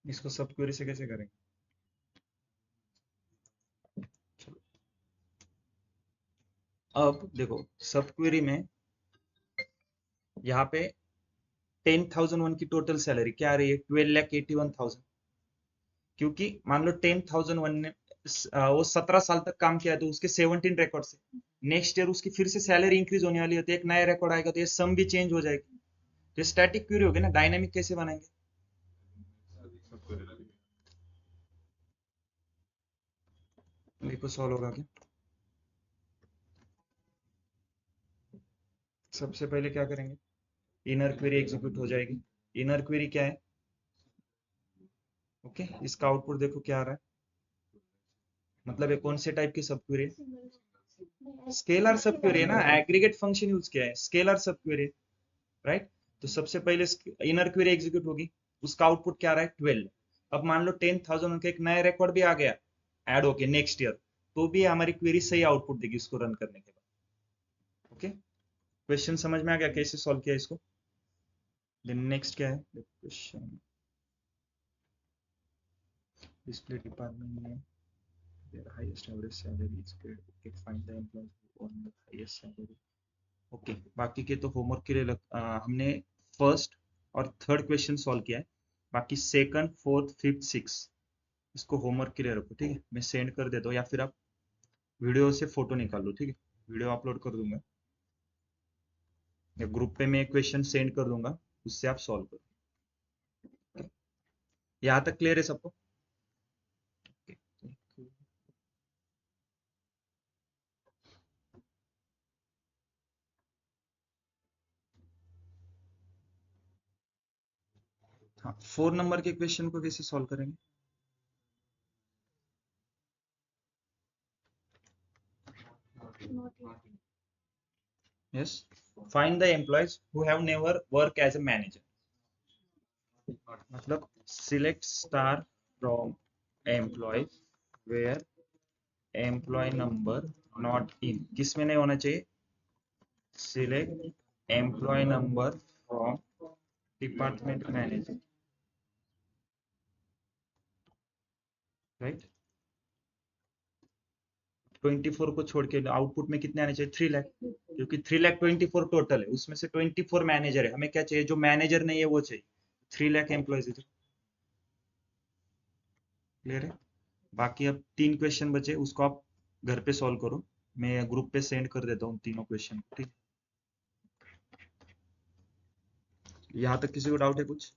इसको सब क्वेरी से कैसे करेंगे? चलो अब देखो सब क्वेरी में यहाँ पे 10,001 की टोटल सैलरी क्या आ रही है? 12,81,000। क्योंकि मान लो 10,001 ने वो 17 साल तक काम किया तो उसके 17 रिकॉर्ड से नेक्स्ट ईयर उसकी फिर से सैलरी इंक्रीज होने वाली होती है, एक नया रिकॉर्ड आएगा तो ये सम भी चेंज हो जाएगी। तो स्टैटिक क्वेरी होगी ना, डायनामिक कैसे बनाएंगे? देखो सॉल्व होगा क्या? सबसे पहले क्या करेंगे? इनर क्वेरी एग्जीक्यूट हो जाएगी। इनर क्वेरी क्या है? ओके इसका आउटपुट देखो क्या आ रहा है। मतलब ये कौन से टाइप की सब क्वेरी है? स्केलर सब क्वेरी है ना, एग्रीगेट फंक्शन यूज किया है, स्केलर सब क्वेरी, राइट? तो सबसे पहले इनर क्वेरी एग्जीक्यूट होगी, उसका आउटपुट क्या आ रहा है? 12। अब मान लो 10,000 का एक नया रिकॉर्ड भी आ गया ऐड होके नेक्स्ट ईयर, तो भी हमारी क्वेरी सही आउटपुट देगी उसको रन करने के बाद। ओके क्वेश्चन समझ में आ गया कैसे सॉल्व किया इसको? नेक्स्ट क्या है क्वेश्चन? डिस्प्ले डिपार्टमेंट में their highest average salary is paid. Okay, find the employees who earn the highest salary. Okay बाकी के तो होमवर्क के लिए हमने फर्स्ट और थर्ड क्वेश्चन सॉल्व किया है। बाकी सेकंड, फोर्थ, फिफ्थ, सिक्स इसको होमवर्क के लिए रखो, ठीक है? मैं सेंड कर देता हूँ या फिर आप वीडियो से फोटो निकाल लो, ठीक है? वीडियो अपलोड कर दूंगा या ग्रुप पे मैं क्वेश्चन सेंड कर दूंगा, उससे आप सॉल्व करो। यहाँ तक क्लियर है सबको? हाँ 4 नंबर के क्वेश्चन को कैसे सॉल्व करेंगे? Yes. Find the employees who have never worked as a manager. मतलब select star from employees where employee number not in. किस में नहीं होना चाहिए? Select employee number from department manager. Right? 24 को छोड़ के आउटपुट में कितने आने चाहिए? 3 लाख, क्योंकि 3,24,000 टोटल है, उसमें से 24 मैनेजर है। हमें क्या चाहिए? जो मैनेजर नहीं है वो चाहिए। 3 लाख एम्प्लॉयज इधर। क्लियर है? बाकी अब 3 क्वेश्चन बचे, उसको आप घर पे सॉल्व करो, मैं ग्रुप पे सेंड कर देता हूँ तीनों क्वेश्चन। ठीक, यहाँ तक किसी को डाउट है कुछ?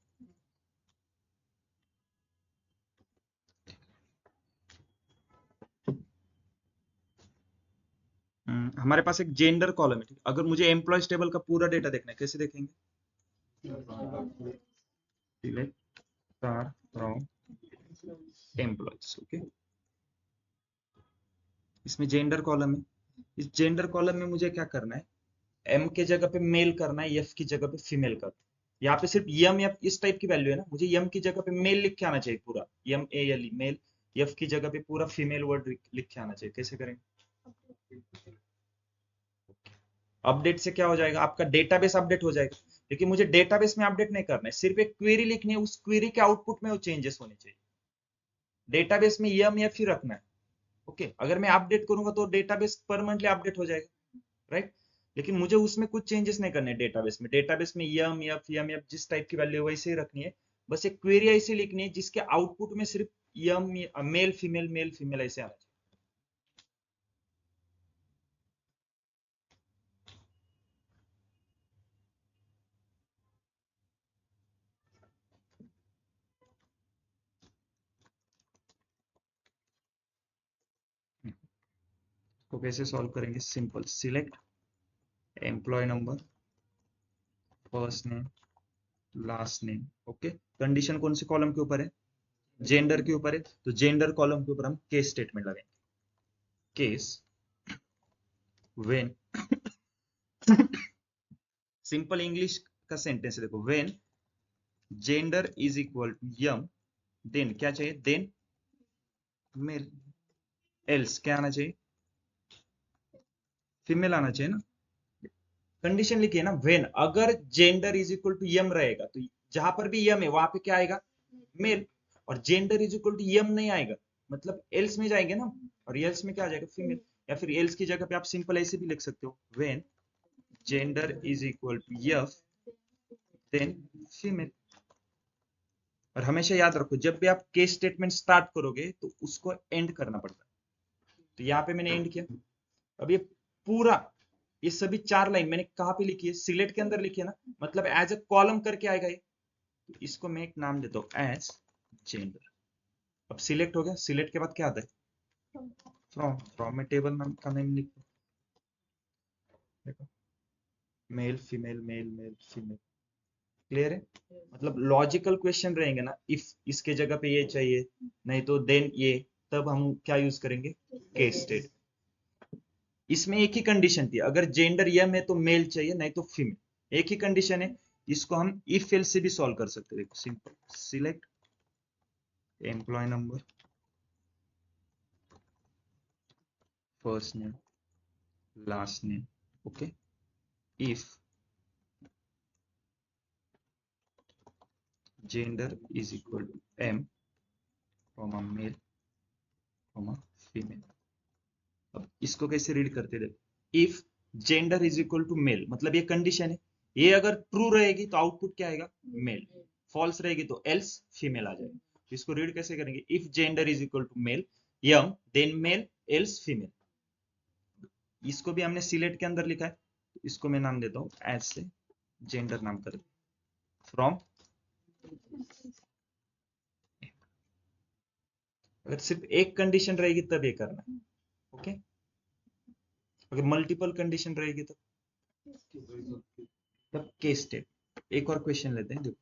हमारे पास एक जेंडर कॉलम है। ठीक, अगर मुझे एम्प्लॉयज टेबल का पूरा डेटा देखना है, कैसे देखेंगे? Select star from employees. Okay, इसमें जेंडर कॉलम है। इस जेंडर कॉलम में मुझे क्या करना है? एम के जगह पे मेल करना है, एफ की जगह पे फीमेल करना है। यहाँ पे सिर्फ यम या इस टाइप की वैल्यू है ना, मुझे यम की जगह पे मेल लिख के आना चाहिए पूरा, M A L E male. F की जगह पे पूरा फीमेल वर्ड लिख के आना चाहिए। कैसे करेंगे? अपडेट से क्या हो जाएगा? आपका डेटाबेस अपडेट हो जाएगा। लेकिन मुझे डेटाबेस में अपडेट नहीं करना है, सिर्फ एक क्वेरी लिखनी है, उस क्वेरी के आउटपुट में वो चेंजेस होने चाहिए। डेटाबेस में यम एफ ही रखना है। ओके, अगर मैं अपडेट करूंगा तो डेटाबेस परमानेंटली अपडेट हो जाएगा, राइट? लेकिन मुझे उसमें कुछ चेंजेस नहीं करने। डेटाबेस में यम एफ जिस टाइप की वैल्यू है वैसे ही रखनी है। बस एक क्वेरी ऐसी लिखनी है जिसके आउटपुट में सिर्फ यम मेल फीमेल ऐसे आना चाहिए। तो कैसे सॉल्व करेंगे? Simple, select employee number, first name, last name. Okay, condition कौन सी कॉलम के ऊपर है? जेंडर के ऊपर है, तो जेंडर कॉलम के ऊपर हम केस स्टेटमेंट लगाएंगे। केस व्हेन सिंपल इंग्लिश का सेंटेंस है, देखो, when gender is equal to M, then क्या चाहिए? Then male. एल्स क्या आना चाहिए? फीमेल आना चाहिए ना। कंडीशन लिखिए ना, व्हेन अगर जेंडर इज इक्वल टू यम रहेगा तो जहां पर भी यम है वहां पे क्या आएगा? मेल। और जेंडर इज इक्वल टू यम नहीं आएगा, मतलब एल्स में जाएंगे ना, और एल्स में क्या आ जाएगा? फीमेल। या फिर एल्स की जगह पे आप सिंपल ऐसे भी लिख सकते हो, when gender is equal to F, then female. और हमेशा याद रखो, जब भी आप केस स्टेटमेंट स्टार्ट करोगे तो उसको एंड करना पड़ता है। तो यहाँ पे मैंने एंड किया। अब ये पूरा, ये सभी 4 लाइन मैंने कहाँ पे लिखी है? सिलेक्ट के अंदर लिखी है ना, मतलब एज अ कॉलम करके आएगा ये। तो इसको मैं एक नाम देता हूँ, एज जेंडर। अब सिलेक्ट हो गया, सिलेक्ट के बाद क्या आता है? फ्रॉम। फ्रॉम में टेबल नाम का नेम लिखो, देखो, male female male male female. Clear है? मतलब लॉजिकल क्वेश्चन रहेंगे ना, इफ इसके जगह पे ये चाहिए, नहीं तो देन ये, तब हम क्या यूज करेंगे? Case state. इसमें एक ही कंडीशन थी, अगर जेंडर यम है तो मेल चाहिए, नहीं तो फीमेल। एक ही कंडीशन है। इसको हम इफ एल्स से भी सॉल्व कर सकते हैं। देखो, simple, select employee number, first name, last name. Okay, if gender is equal to M, comma male, comma female. अब इसको कैसे रीड करते? देखो, if gender is equal to male, मतलब ये कंडीशन है, ये अगर ट्रू रहेगी तो आउटपुट क्या आएगा? मेल। फॉल्स रहेगी तो एल्स फीमेल आ जाएगा। तो इसको रीड कैसे करेंगे? If gender is equal to male M, then male, else female. इसको भी हमने सिलेक्ट के अंदर लिखा है, तो इसको मैं नाम देता हूँ एज से जेंडर नाम कर, फ्रॉम। अगर सिर्फ एक कंडीशन रहेगी तब ये करना है। ओके, अगर मल्टीपल कंडीशन रहेगी तो तब केस स्टेट। एक और क्वेश्चन लेते हैं, देखो,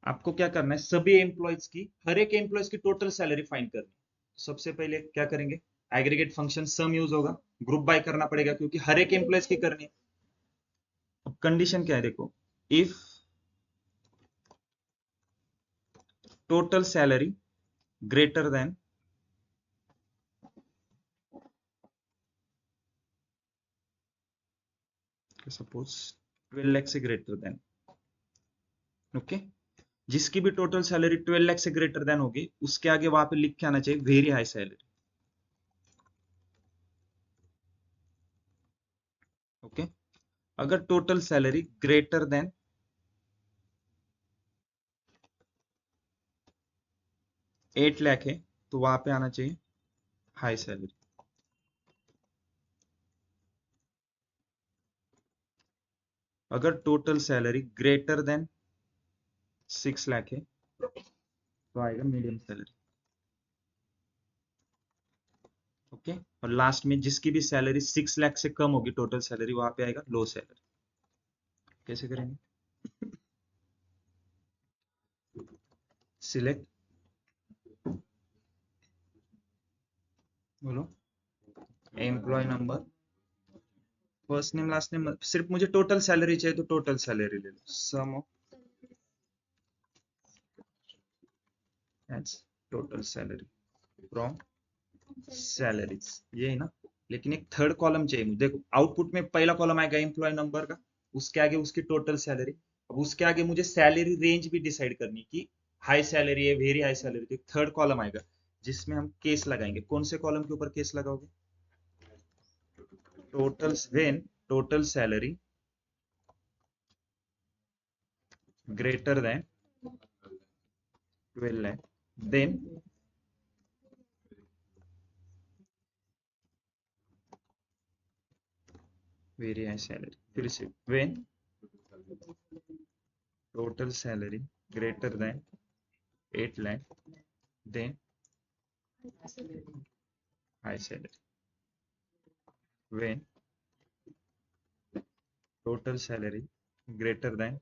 आपको क्या करना है? सभी एम्प्लॉयज की, हर एक एम्प्लॉयज की टोटल सैलरी फाइंड करनी है। सबसे पहले क्या करेंगे? एग्रीगेट फंक्शन सम यूज होगा, ग्रुप बाय करना पड़ेगा क्योंकि हर एक एम्प्लॉयज की करनी है। अब कंडीशन क्या है? देखो, if total salary greater then suppose 12 lakh से ग्रेटर देन, ओके, जिसकी भी टोटल सैलरी 12 लाख से ग्रेटर देन होगी उसके आगे वहां पे लिख के आना चाहिए वेरी हाई सैलरी। ओके, अगर total salary greater then 8 lakh है तो वहां पे आना चाहिए हाई सैलरी। अगर total salary greater then 6 lakh है तो आएगा मीडियम सैलरी। ओके, और लास्ट में जिसकी भी सैलरी 6 लाख से कम होगी टोटल सैलरी, वहां पे आएगा लो सैलरी। कैसे करेंगे? सिलेक्ट, बोलो, employ number, first name last name, सिर्फ मुझे टोटल सैलरी चाहिए तो टोटल सैलरी ले लो, sum of total salary from salaries, ये है ना। लेकिन एक थर्ड कॉलम चाहिए मुझे। देखो आउटपुट में पहला कॉलम आएगा एम्प्लॉय नंबर का, उसके आगे उसकी टोटल सैलरी, अब उसके आगे मुझे सैलरी रेंज भी डिसाइड करनी कि हाई सैलरी है, वेरी हाई सैलरी। तो एक थर्ड कॉलम आएगा जिसमें हम केस लगाएंगे। कौन से कॉलम के ऊपर केस लगाओगे? Total, when total salary greater then 12 lakh, then very high salary। फिर से when total salary greater than 8 lakh, then high salary। when total salary greater than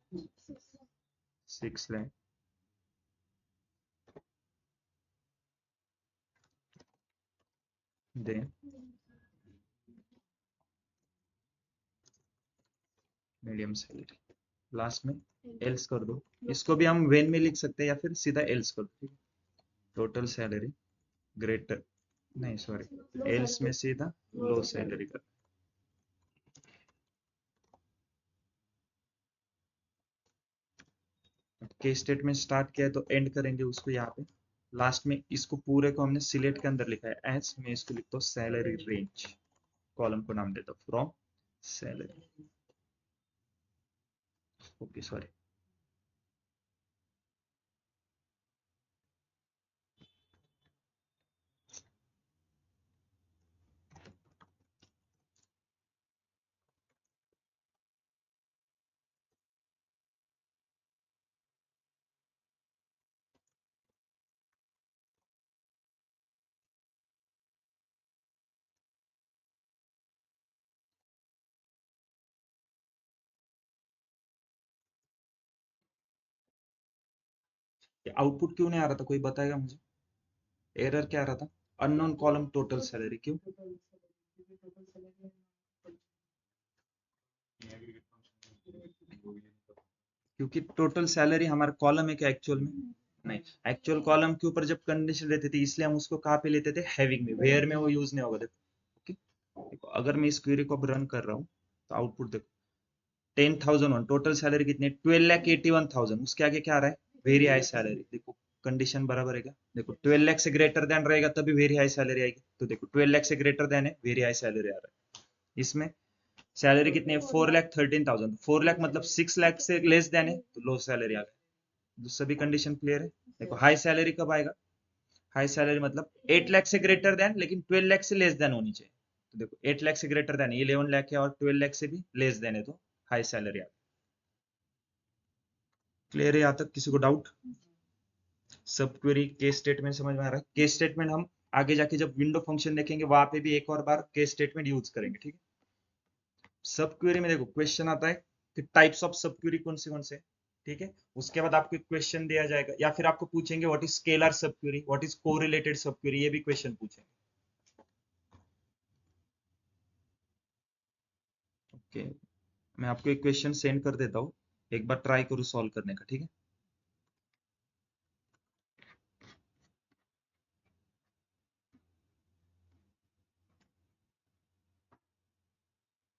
6 lakh, then medium salary. Last में else कर दो। इसको भी हम when में लिख सकते हैं या फिर सीधा एल्स कर दो। टोटल सैलरी ग्रेटर, नहीं सॉरी, एल्स में सीधा लो सैलरी कर। के स्टेटमेंट स्टार्ट किया है तो एंड करेंगे उसको यहाँ पे। लास्ट में इसको पूरे को हमने सिलेक्ट के अंदर लिखा है एज, मैं इसको लिखता हूँ सैलरी रेंज, कॉलम को नाम देता हूँ from salary. Okay sorry, output क्यों नहीं आ रहा था? कोई बताएगा मुझे? एरर क्या आ रहा था? अननोन कॉलम टोटल सैलरी, क्यों? क्योंकि टोटल सैलरी हमारा कॉलम है क्या एक्चुअल में? नहीं, एक्चुअल कॉलम के ऊपर जब कंडीशन लेते थे इसलिए हम उसको कहाँ पे लेते थे? हैविंग में, वेयर में वो यूज नहीं होगा। देखो, ओके, देखो अगर मैं इस क्वेरी को अब रन कर रहा हूँ तो आउटपुट देखो 10,001, टोटल सैलरी कितनी है? 12,81,000। उसके आगे क्या आ रहा है? Very high salary. देखो कंडीशन बराबर है क्या? देखो 12 लाख से ग्रेटर देन रहेगा तभी वेरी हाई सैलरी आएगी। तो देखो 12 लाख से ग्रेटर देन है, वेरी हाई सैलरी आ रहा है। इसमें सैलरी कितनी है? 4,13,000। 4 लाख मतलब 6 लाख से लेस देन है तो लो सैलरी आ गई। तो सभी कंडीशन क्लियर है। देखो हाई सैलरी कब आएगा? हाई सैलरी मतलब 8 लाख से ग्रेटर देन, लेकिन 12 लाख से लेस देन होनी चाहिए। तो देखो 8 लाख से ग्रेटर देन 11 लाख है और 12 लाख से भी लेस देन है तो हाई सैलरी आ गई। क्लियर है यहाँ तक? किसी को डाउट? सब क्वेरी केस स्टेटमेंट समझ में आ रहा है? केस स्टेटमेंट हम आगे जाके जब विंडो फंक्शन देखेंगे वहां पे भी एक और बार केस स्टेटमेंट यूज करेंगे, ठीक है? सब क्वेरी में देखो क्वेश्चन आता है कि टाइप्स ऑफ सब क्वेरी कौन से, ठीक है? उसके बाद आपको एक क्वेश्चन दिया जाएगा या फिर आपको पूछेंगे व्हाट इज स्केलर सब क्वेरी, व्हाट इज कोरिलेटेड सब क्वेरी, ये भी क्वेश्चन पूछेंगे। ओके, मैं आपको एक क्वेश्चन सेंड कर देता हूँ, एक बार ट्राई करो सॉल्व करने का, ठीक है?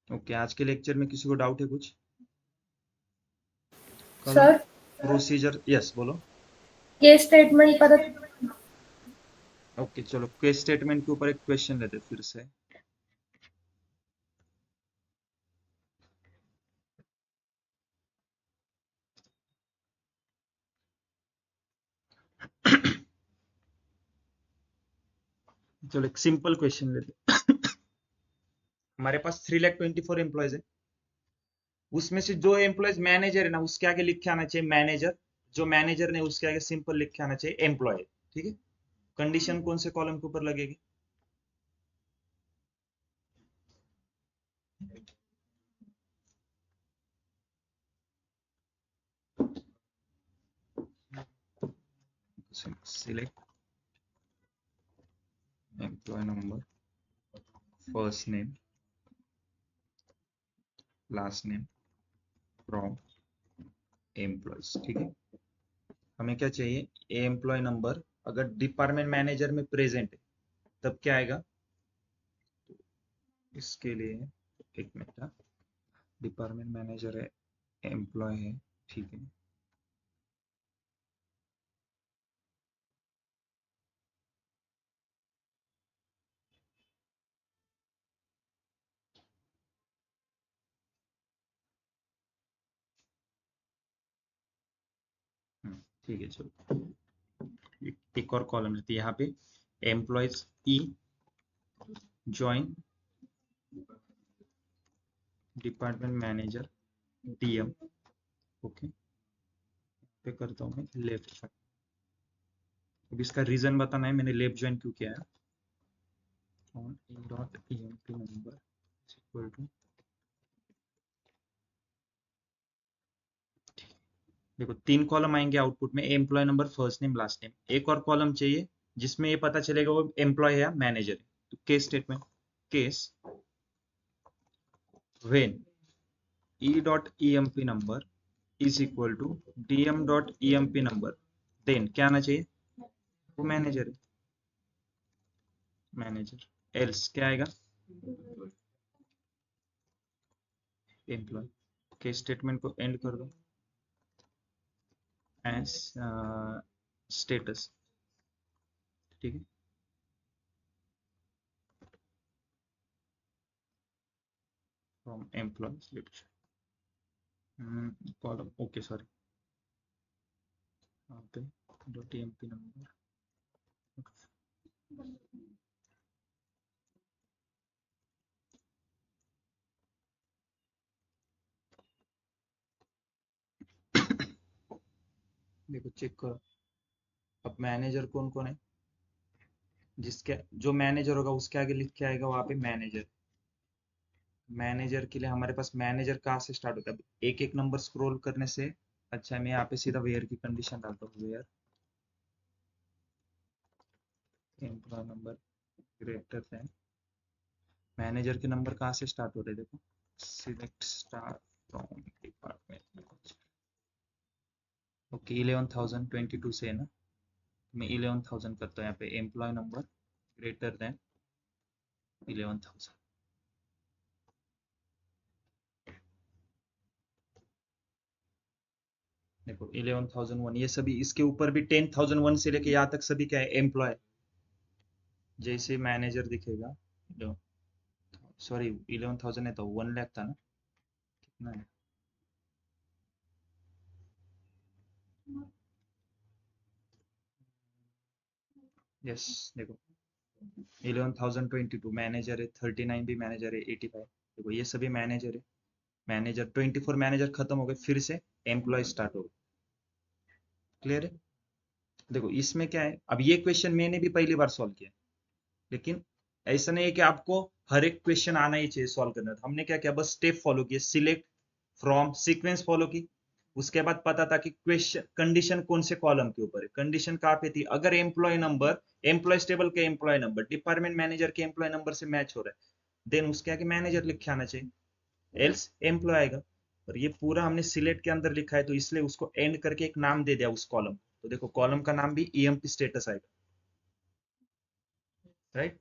ओके, आज के लेक्चर में किसी को डाउट है कुछ? कल हम सर प्रोसीजर, यस बोलो। केस स्टेटमेंट पता ओके चलो, केस स्टेटमेंट के ऊपर एक क्वेश्चन लेते हैं फिर से। चलो एक सिंपल क्वेश्चन लेते हमारे पास 3,24,000 एम्प्लॉयज है, उसमें से जो एम्प्लॉयज मैनेजर है ना उसके आगे लिख के आना चाहिए मैनेजर, जो मैनेजर ने उसके आगे सिंपल लिख के आना चाहिए एम्प्लॉय। ठीक है, कंडीशन कौन से कॉलम के ऊपर लगेगी? Select employee number, first name, last name from employees. ठीक है, हमें क्या चाहिए? एम्प्लॉय नंबर अगर डिपार्टमेंट मैनेजर में प्रेजेंट है तब क्या आएगा? इसके लिए एक मिनट, डिपार्टमेंट मैनेजर है, एम्प्लॉय है, ठीक है। ठीक है, चलो एक और कॉलम रहती है यहाँ पे, employees E join department manager DM. Okay, पे करता हूँ मैं लेफ्ट ज्वाइन। अब इसका रीजन बताना है मैंने लेफ्ट ज्वाइन क्यों किया है। On dot EMP number equal to, देखो 3 कॉलम आएंगे आउटपुट में, employee number, first name, last name. एक और कॉलम चाहिए जिसमें ये पता चलेगा वो एम्प्लॉय है या मैनेजर है। तो case statement, case when E dot EMP number is equal to DM dot EMP number, then क्या आना चाहिए? वो मैनेजर है, मैनेजर। एल्स क्या आएगा? एम्प्लॉय। केस स्टेटमेंट को एंड कर दो एज स्टेटस। ठीक है, from employ slip column, okay sorry, यहाँ पे डॉट ईएमपी नंबर। देखो चेक करो, अब मैनेजर कौन कौन है? जिसके जो मैनेजर होगा उसके आगे लिख के आएगा वहां पे मैनेजर। मैनेजर के लिए हमारे पास मैनेजर कहाँ से स्टार्ट होता है? एक एक नंबर स्क्रॉल करने से अच्छा है मैं यहाँ पे सीधा वेयर की कंडीशन डालता हूँ, where employee number greater than, manager के नंबर कहाँ से स्टार्ट हो रहे हैं? देखो, select star from department. Okay, 11,022 से है ना, मैं 11,000 करता हूँ यहाँ पे, एम्प्लॉय नंबर ग्रेटर देन 11,000। देखो 11,001, ये सभी इसके ऊपर भी 10,001 से लेके यहाँ तक सभी क्या है? एम्प्लॉय। जैसे मैनेजर दिखेगा, सॉरी 11,000 है तो 1 लाख था ना, कितना है? यस, देखो 11,022 मैनेजर है, 39 भी मैनेजर है, 85 देखो ये सभी मैनेजर है। मैनेजर 24 मैनेजर खत्म हो गए, फिर से एम्प्लॉय स्टार्ट हो गए। क्लियर है? देखो इसमें क्या है, अब ये क्वेश्चन मैंने भी पहली बार सॉल्व किया, लेकिन ऐसा नहीं है कि आपको हर एक क्वेश्चन आना ही चाहिए सॉल्व करना। हमने क्या किया, बस स्टेप फॉलो किए, सिलेक्ट फ्रॉम सीक्वेंस फॉलो की। उसके बाद पता था कि क्वेश्चन कंडीशन कौन से कॉलम के ऊपर है, कंडीशन कहाँ पे थी? अगर एम्प्लॉय नंबर एम्प्लॉय टेबल के एम्प्लॉय नंबर डिपार्टमेंट मैनेजर के एम्प्लॉय नंबर से मैच हो रहा है, देन उसके आगे मैनेजर लिख के आना चाहिए, एल्स एम्प्लॉय आएगा। और ये पूरा हमने सिलेक्ट के अंदर लिखा है तो इसलिए उसको एंड करके एक नाम दे दिया उस कॉलम। तो देखो कॉलम का नाम भी ईएमपी स्टेटस आएगा, राइट?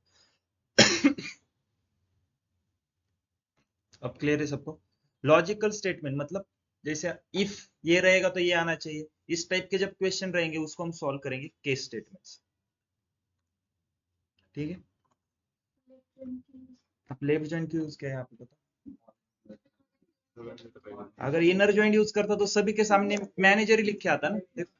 अब क्लियर है सबको? लॉजिकल स्टेटमेंट मतलब जैसे इफ ये रहेगा तो ये आना चाहिए, इस टाइप के जब क्वेश्चन रहेंगे उसको हम सॉल्व करेंगे केस स्टेटमेंट्स। ठीक है, अब लेफ्ट जॉइंट की यूज क्या है आपको पता? अगर इनर जॉइंट यूज करता तो सभी के सामने मैनेजर ही लिख के आता ना। देखो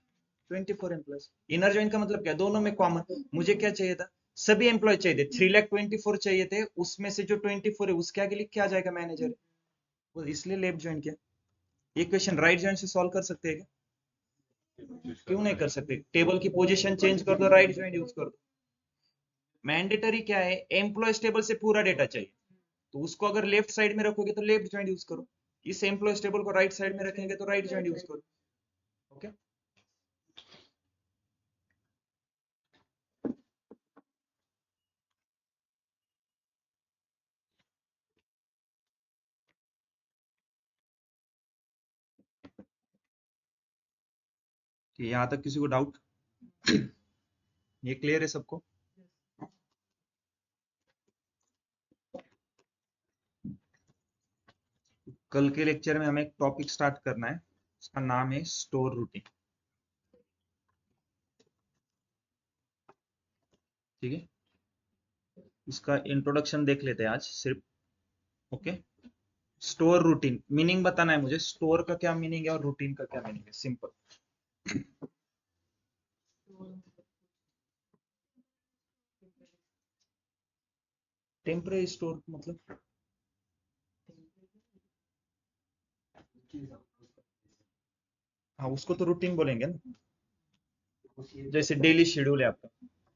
24 एम्प्लॉयज, इनर जॉइंट का मतलब क्या है? दोनों में कॉमन। मुझे क्या चाहिए था? सभी एम्प्लॉय चाहिए थे, 3,24,000 चाहिए थे, उसमें से जो 24 है उसके आगे लिख के आ जाएगा मैनेजर, वो इसलिए लेफ्ट ज्वाइन किया। ये क्वेश्चन राइट ज्वाइन से सॉल्व कर सकते हैं क्या? क्यों नहीं कर सकते? टेबल की पोजीशन चेंज कर दो, राइट ज्वाइन यूज कर दो। मैंडेटरी क्या है? एम्प्लॉय टेबल से पूरा डेटा चाहिए, तो उसको अगर लेफ्ट साइड में रखोगे तो लेफ्ट ज्वाइन यूज करो, इस एम्प्लॉय टेबल को राइट साइड में रखेंगे तो राइट ज्वाइन यूज करो। ओके, यहां तक किसी को डाउट? ये क्लियर है सबको? कल के लेक्चर में हमें एक टॉपिक स्टार्ट करना है, उसका नाम है स्टोर रूटीन। ठीक है, इसका इंट्रोडक्शन देख लेते हैं आज सिर्फ। ओके, स्टोर रूटीन मीनिंग बताना है मुझे, स्टोर का क्या मीनिंग है और रूटीन का क्या मीनिंग है, सिंपल। टेम्पररी स्टोर मतलब? हाँ, उसको तो रूटीन बोलेंगे ना, जैसे डेली शेड्यूल है आपका,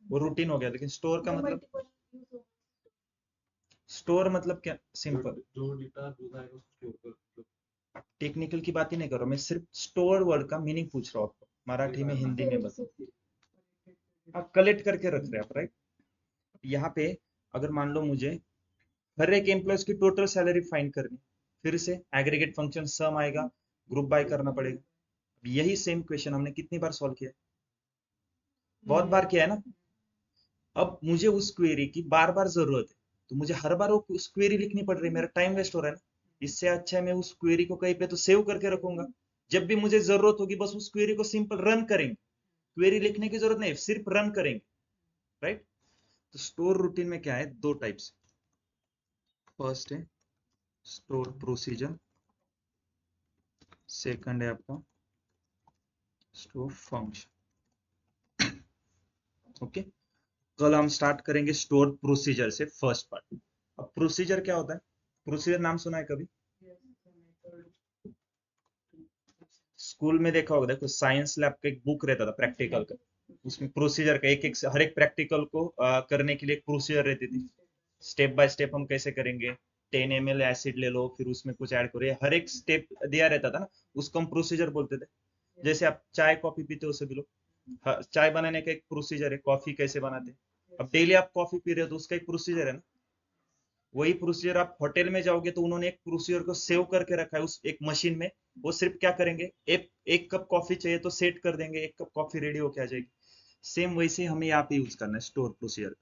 वो रूटीन हो गया। लेकिन स्टोर का मतलब, स्टोर मतलब क्या? सिंपल, जो डेटा दूसरा है उसको स्टोर कर। टेक्निकल की बात ही नहीं कर रहा हूं मैं, सिर्फ स्टोर वर्ड का मीनिंग पूछ रहा हूँ आपको, मराठी में हिंदी में बता। आप कलेक्ट करके रख रहे हैं आप, राइट? यहाँ पे अगर मान लो मुझे हर एक एम्प्लॉय की टोटल सैलरी फाइंड करनी, फिर से एग्रीगेट फंक्शन सम आएगा, ग्रुप बाय करना पड़ेगा। यही सेम क्वेश्चन हमने कितनी बार सॉल्व किया? बहुत बार किया है ना। अब मुझे उस क्वेरी की बार बार जरूरत है, तो मुझे हर बार उस क्वेरी लिखनी पड़ रही है, मेरा टाइम वेस्ट हो रहा है ना। इससे अच्छा है मैं उस क्वेरी को कहीं पे तो सेव करके रखूंगा, जब भी मुझे जरूरत होगी बस उस क्वेरी को सिंपल रन करेंगे, क्वेरी लिखने की जरूरत नहीं, सिर्फ रन करेंगे, राइट? तो स्टोर रूटीन में क्या है, दो टाइप्स। फर्स्ट है स्टोर प्रोसीजर, सेकंड है आपका स्टोर फंक्शन। ओके, कल हम स्टार्ट करेंगे स्टोर प्रोसीजर से, फर्स्ट पार्ट। अब प्रोसीजर क्या होता है? प्रोसीजर नाम सुना है कभी? स्कूल में देखा होगा, देखो साइंस लैब का एक बुक रहता था प्रैक्टिकल का, उसमें प्रोसीजर का एक एक हर एक प्रैक्टिकल को करने के लिए एक प्रोसीजर रहती थी। स्टेप बाय स्टेप हम कैसे करेंगे, 10 ml एसिड ले लो, फिर उसमें कुछ ऐड करो, ये हर एक स्टेप दिया रहता था ना, उसको हम प्रोसीजर बोलते थे। जैसे आप चाय कॉफी पीते हो सभी लोग, चाय बनाने का एक प्रोसीजर है, कॉफी कैसे बनाते हैं, अब डेली आप कॉफी पी रहे हो तो उसका एक प्रोसीजर है ना। वही प्रोसीजर आप होटल में जाओगे तो उन्होंने एक प्रोसीजर को सेव करके रखा है उस एक मशीन में। वो सिर्फ क्या करेंगे, एक कप कॉफी चाहिए तो सेट कर देंगे, एक कप कॉफी रेडी होके आ जाएगी। सेम वैसे हमें यहाँ पे यूज करना है स्टोर प्रोसीजर।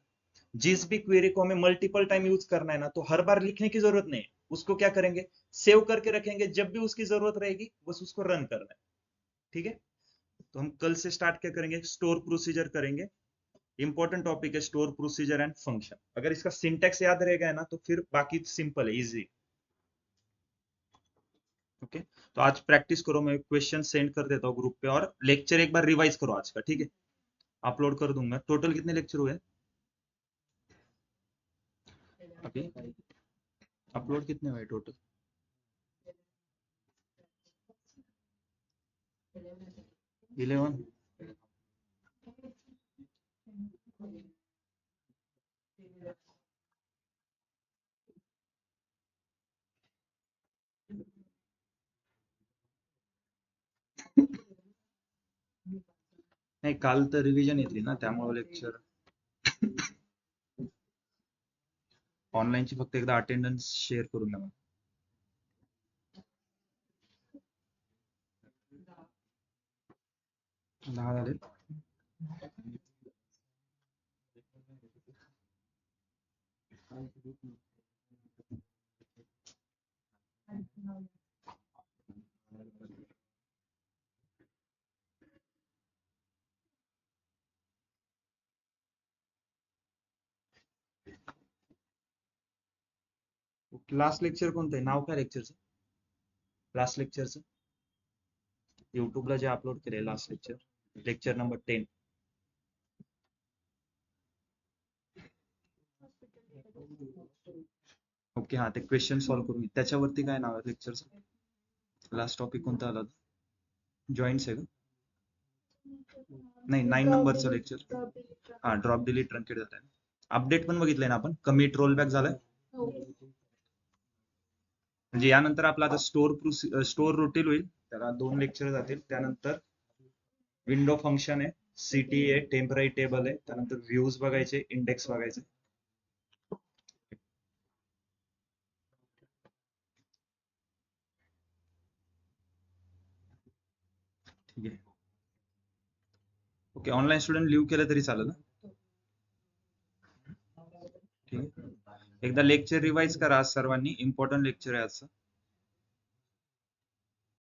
जिस भी क्वेरी को हमें मल्टीपल टाइम यूज करना है ना, तो हर बार लिखने की जरूरत नहीं है, उसको क्या करेंगे, सेव करके रखेंगे, जब भी उसकी जरूरत रहेगी बस उसको रन करना है। ठीक है, तो हम कल से स्टार्ट क्या करेंगे, स्टोर प्रोसीजर करेंगे। इंपॉर्टेंट टॉपिक है स्टोर प्रोसीजर एंड फंक्शन। अगर इसका सिंटेक्स याद रहेगा ना तो फिर बाकी सिंपल है, इजी। ओके, तो आज प्रैक्टिस करो, मैं क्वेश्चन सेंड कर देता हूँ ग्रुप पे, और लेक्चर एक बार रिवाइज करो आज का, ठीक है? अपलोड कर दूंगा। टोटल कितने लेक्चर हुए अभी? अपलोड कितने हुए टोटल? 11। नाही, काल तर रिव्हिजन येतली ना, त्यामुळे लेक्चर ऑनलाईनची फक्त एकदा अटेंडन्स शेअर करून द्या मला. 10 झाले. लास्ट लेक्चर कोणतं आहे, नाव काय लेक्चरचं? लास्ट लेक्चरचं युट्यूबला जे अपलोड केलंय last lecture, lecture number 10. Okay, हा ते क्वेश्चन सॉल्व्ह करून त्याच्यावरती काय नाव आहे लेक्चरचं? लास्ट टॉपिक कोणता आला? जॉईंट्स आहे का? नाही, 9 नंबरचं लेक्चर. हा, ड्रॉप डिलीट ट्रंकेट जात आहे. अपडेट पण बघितलंय ना आपण, कमिट रोलबॅक झालाय. म्हणजे यानंतर आपला आता स्टोर रुटीन होईल, त्याला 2 लेक्चर जातील. त्यानंतर विंडो फंक्शन आहे, सिटी आहे, टेम्पररी टेबल आहे, त्यानंतर व्ह्यूज बघायचे, इंडेक्स बघायचे. ठीक आहे. ओके, ऑनलाईन स्टुडंट लिव्ह केलं तरी चालेल ना? ठीक आहे. एकदा लेक्चर रिवाइज करा आज सर्वांनी, इम्पॉर्टंट लेक्चर आहे आजचं.